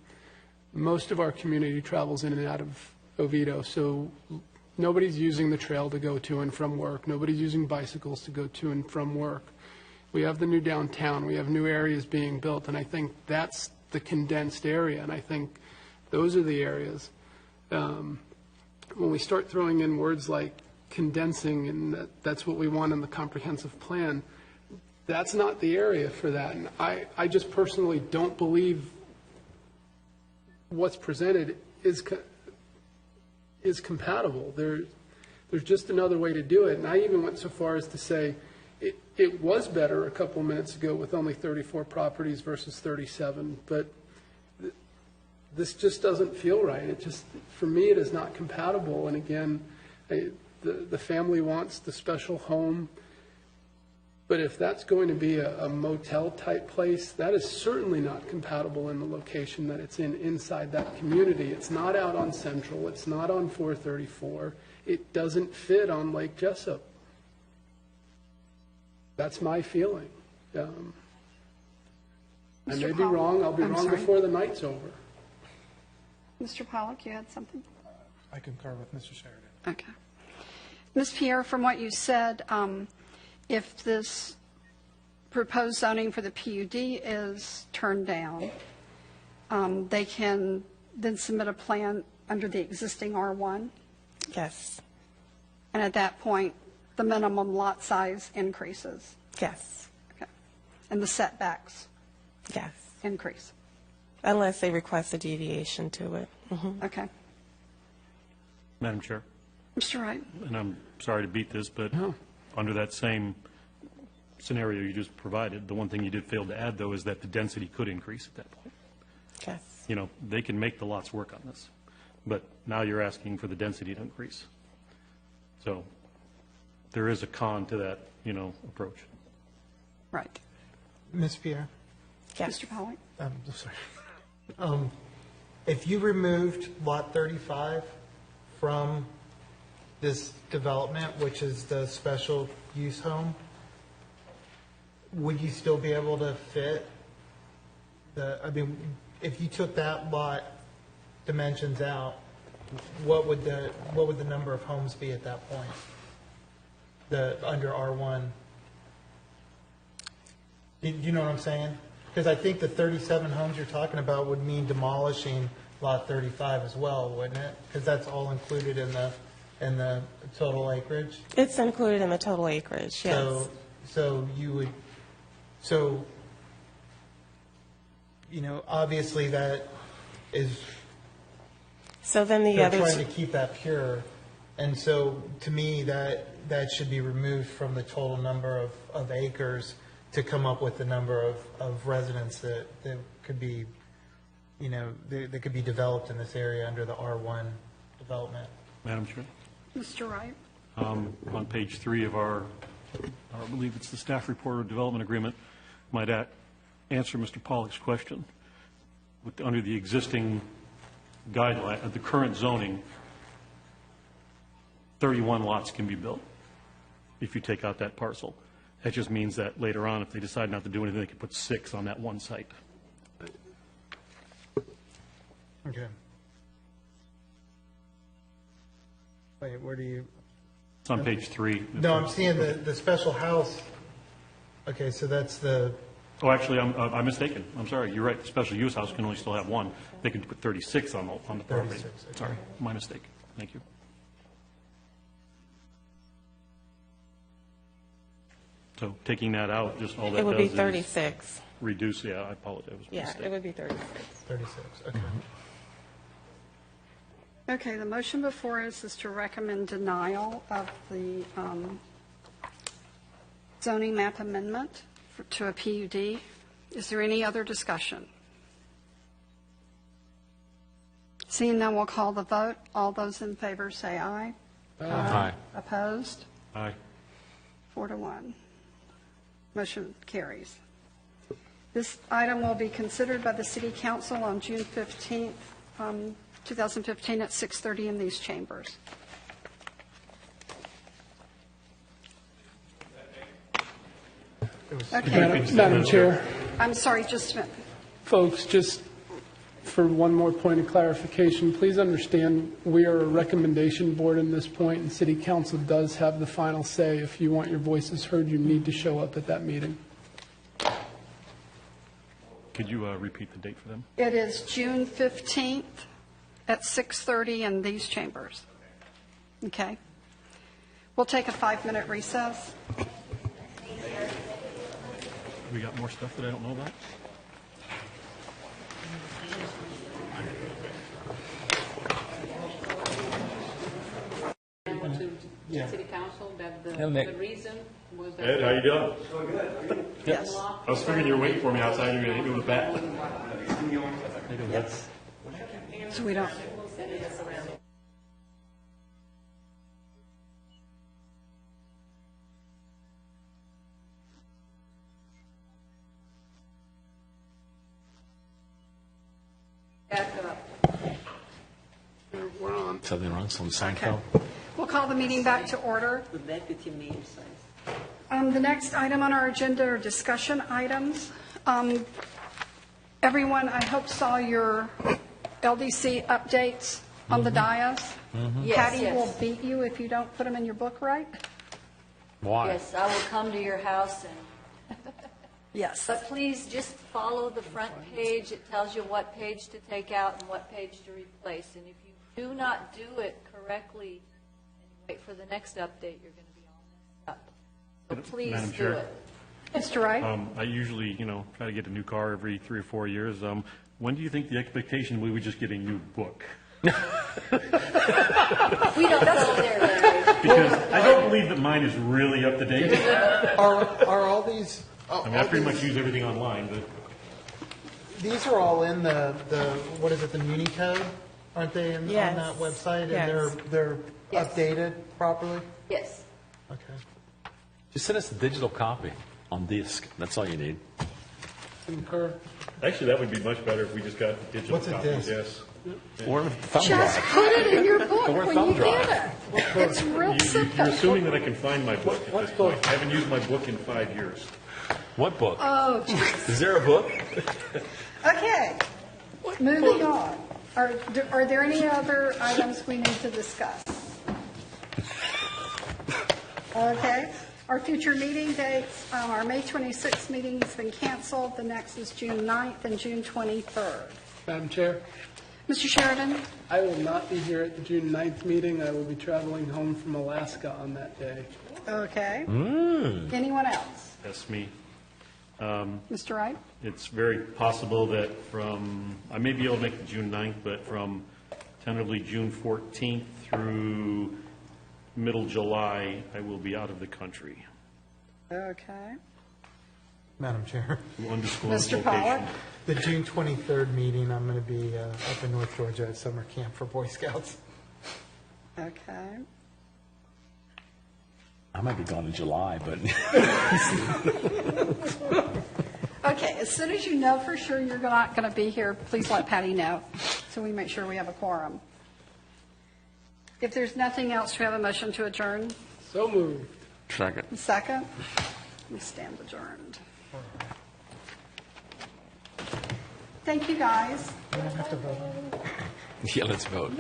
Most of our community travels in and out of Oviedo, so nobody's using the trail to go to and from work. Nobody's using bicycles to go to and from work. We have the new downtown. We have new areas being built, and I think that's the condensed area, and I think those are the areas. When we start throwing in words like condensing and that's what we want in the comprehensive plan, that's not the area for that. And I just personally don't believe what's presented is compatible. There's just another way to do it. And I even went so far as to say it was better a couple minutes ago with only 34 properties versus 37, but this just doesn't feel right. It just, for me, it is not compatible. And again, the family wants the special home. But if that's going to be a motel-type place, that is certainly not compatible in the location that it's in inside that community. It's not out on Central. It's not on 434. It doesn't fit on Lake Jessup. That's my feeling. I may be wrong. I'll be wrong before the night's over. Mr. Pollack, you had something? I concur with Mr. Sheridan. Okay. Ms. Pierre, from what you said, if this proposed zoning for the PUD is turned down, they can then submit a plan under the existing R1? Yes. And at that point, the minimum lot size increases? Yes. Okay. And the setbacks? Yes. Increase? Unless they request a deviation to it. Mm-hmm. Okay. Madam Chair, Mr. Wright? and I'm sorry to beat this, but under that same scenario you just provided, the one thing you did fail to add, though, is that the density could increase at that point. Yes. You know, they can make the lots work on this, but now you're asking for the density to increase. So there is a con to that, approach. Right. Ms. Pierre? Yes. Mr. Pollack? I'm sorry. If you removed Lot 35 from this development, which is the special use home, would you still be able to fit if you took that lot dimensions out, what would the number of homes be at that point? Under R1? Do you know what I'm saying? Because I think the 37 homes you're talking about would mean demolishing Lot 35 as well, wouldn't it? Because that's all included in the total acreage. It's included in the total acreage. Yes. Obviously that is. So then they're trying to keep that pure, and so to me that should be removed from the total number of acres to come up with the number of residents that could be, that could be developed in this area under the R1 development. Madam Chair? Mr. Wright? On page 3 of our, I believe it's the staff report or development agreement, might answer Mr. Pollock's question. Under the existing guideline, the current zoning, 31 lots can be built if you take out that parcel. That just means that later on, if they decide not to do anything, they can put 6 on that one site. Okay. Wait, where do you? It's on page 3. No, I'm seeing the special house. Okay, so that's the. Oh, actually, I'm mistaken. I'm sorry. You're right. The special use house can only still have 1. They can put 36 on the property. 36, okay. Sorry, my mistake. Thank you. So taking that out, just all that It would be does is 36. reduce. Yeah, I apologize. It was a Yeah, mistake. it would be 36. 36, okay. Okay, the motion before us is to recommend denial of the zoning map amendment to a PUD. Is there any other discussion? Seeing none, we'll call the vote. All those in favor say aye. Aye. Opposed? Aye. 4-1. Motion carries. This item will be considered by the City Council on June 15th, 2015 at 6:30 in these chambers. Okay. Madam Chair, I'm sorry, just a minute. folks, just for one more point of clarification, please understand we are a recommendation board in this point, and City Council does have the final say. If you want your voices heard, you need to show up at that meeting. Could you repeat the date for them? It is June 15th at 6:30 in these chambers. Okay? We'll take a 5-minute recess. We got more stuff that I don't know about? City Council that Yeah, Nick. the reason was that. Ed, how you doing? Good. Yes. I was figuring you were waiting for me outside. You were going to hit me with a bat. Yes. So we don't. Back up. Something wrong, some Seinfeld? We'll call the meeting back to order. The next item on our agenda are discussion items. Everyone, I hope, saw your LDC updates on the dais. Yes, Patty yes. will beat you if you don't put them in your book right. Why? Yes, I will come to your house and. Yes. But please just follow the front page. It tells you what page to take out and what page to replace. And if you do not do it correctly and you wait for the next update, you're going to be all messed up. So please Madam do Chair. it. Mr. Wright? I usually, try to get a new car every 3 or 4 years. When do you think the expectation we would just get a new book? We don't go there, Larry. Because I don't believe that mine is really up to date. Are all these? I mean, I pretty much use everything online, but These are all in the what is it, the Muni Code? Aren't they on Yes. that website? Yes. And they're Yes. updated properly? Yes. Okay. Just send us a digital copy on disc. That's all you need. Concur. actually, that would be much better if we just got digital What's a copies, disc? yes. Or a thumb Just drive. put it in your book Or a when thumb you drive. get it. It's real You're simple. assuming that I can find my book at this point. I haven't used my book in 5 years. What book? Oh, geez. Is there a book? Okay, moving on. Are there any other items we need to discuss? Okay, our future meeting dates, our May 26th meeting has been canceled. The next is June 9th and June 23rd. Madam Chair, Mr. Sheridan? I will not be here at the June 9th meeting. I will be traveling home from Alaska on that day. Okay. Mm. Anyone else? That's me. Mr. Wright? It's very possible that I may be able to make the June 9th, but from tentatively June 14th through middle July, I will be out of the country. Okay. Madam Chair. Undisclosed Mr. Pollack? location. The June 23rd meeting, I'm going to be up in North Georgia at summer camp for Boy Scouts. Okay. I might be gone in July, but Okay, as soon as you know for sure you're not going to be here, please let Patty know, so we make sure we have a quorum. If there's nothing else, do we have a motion to adjourn? So moved. second. Second? We stand adjourned. Thank you, guys. You don't have to vote on it. Yeah, let's vote.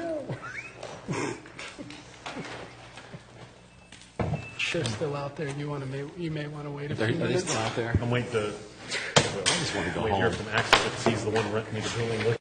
They're still out there. You may want to wait a Are few they minutes. still out there? I'm waiting to, I just want to go wait here home. from Axis that sees the one renting me the building.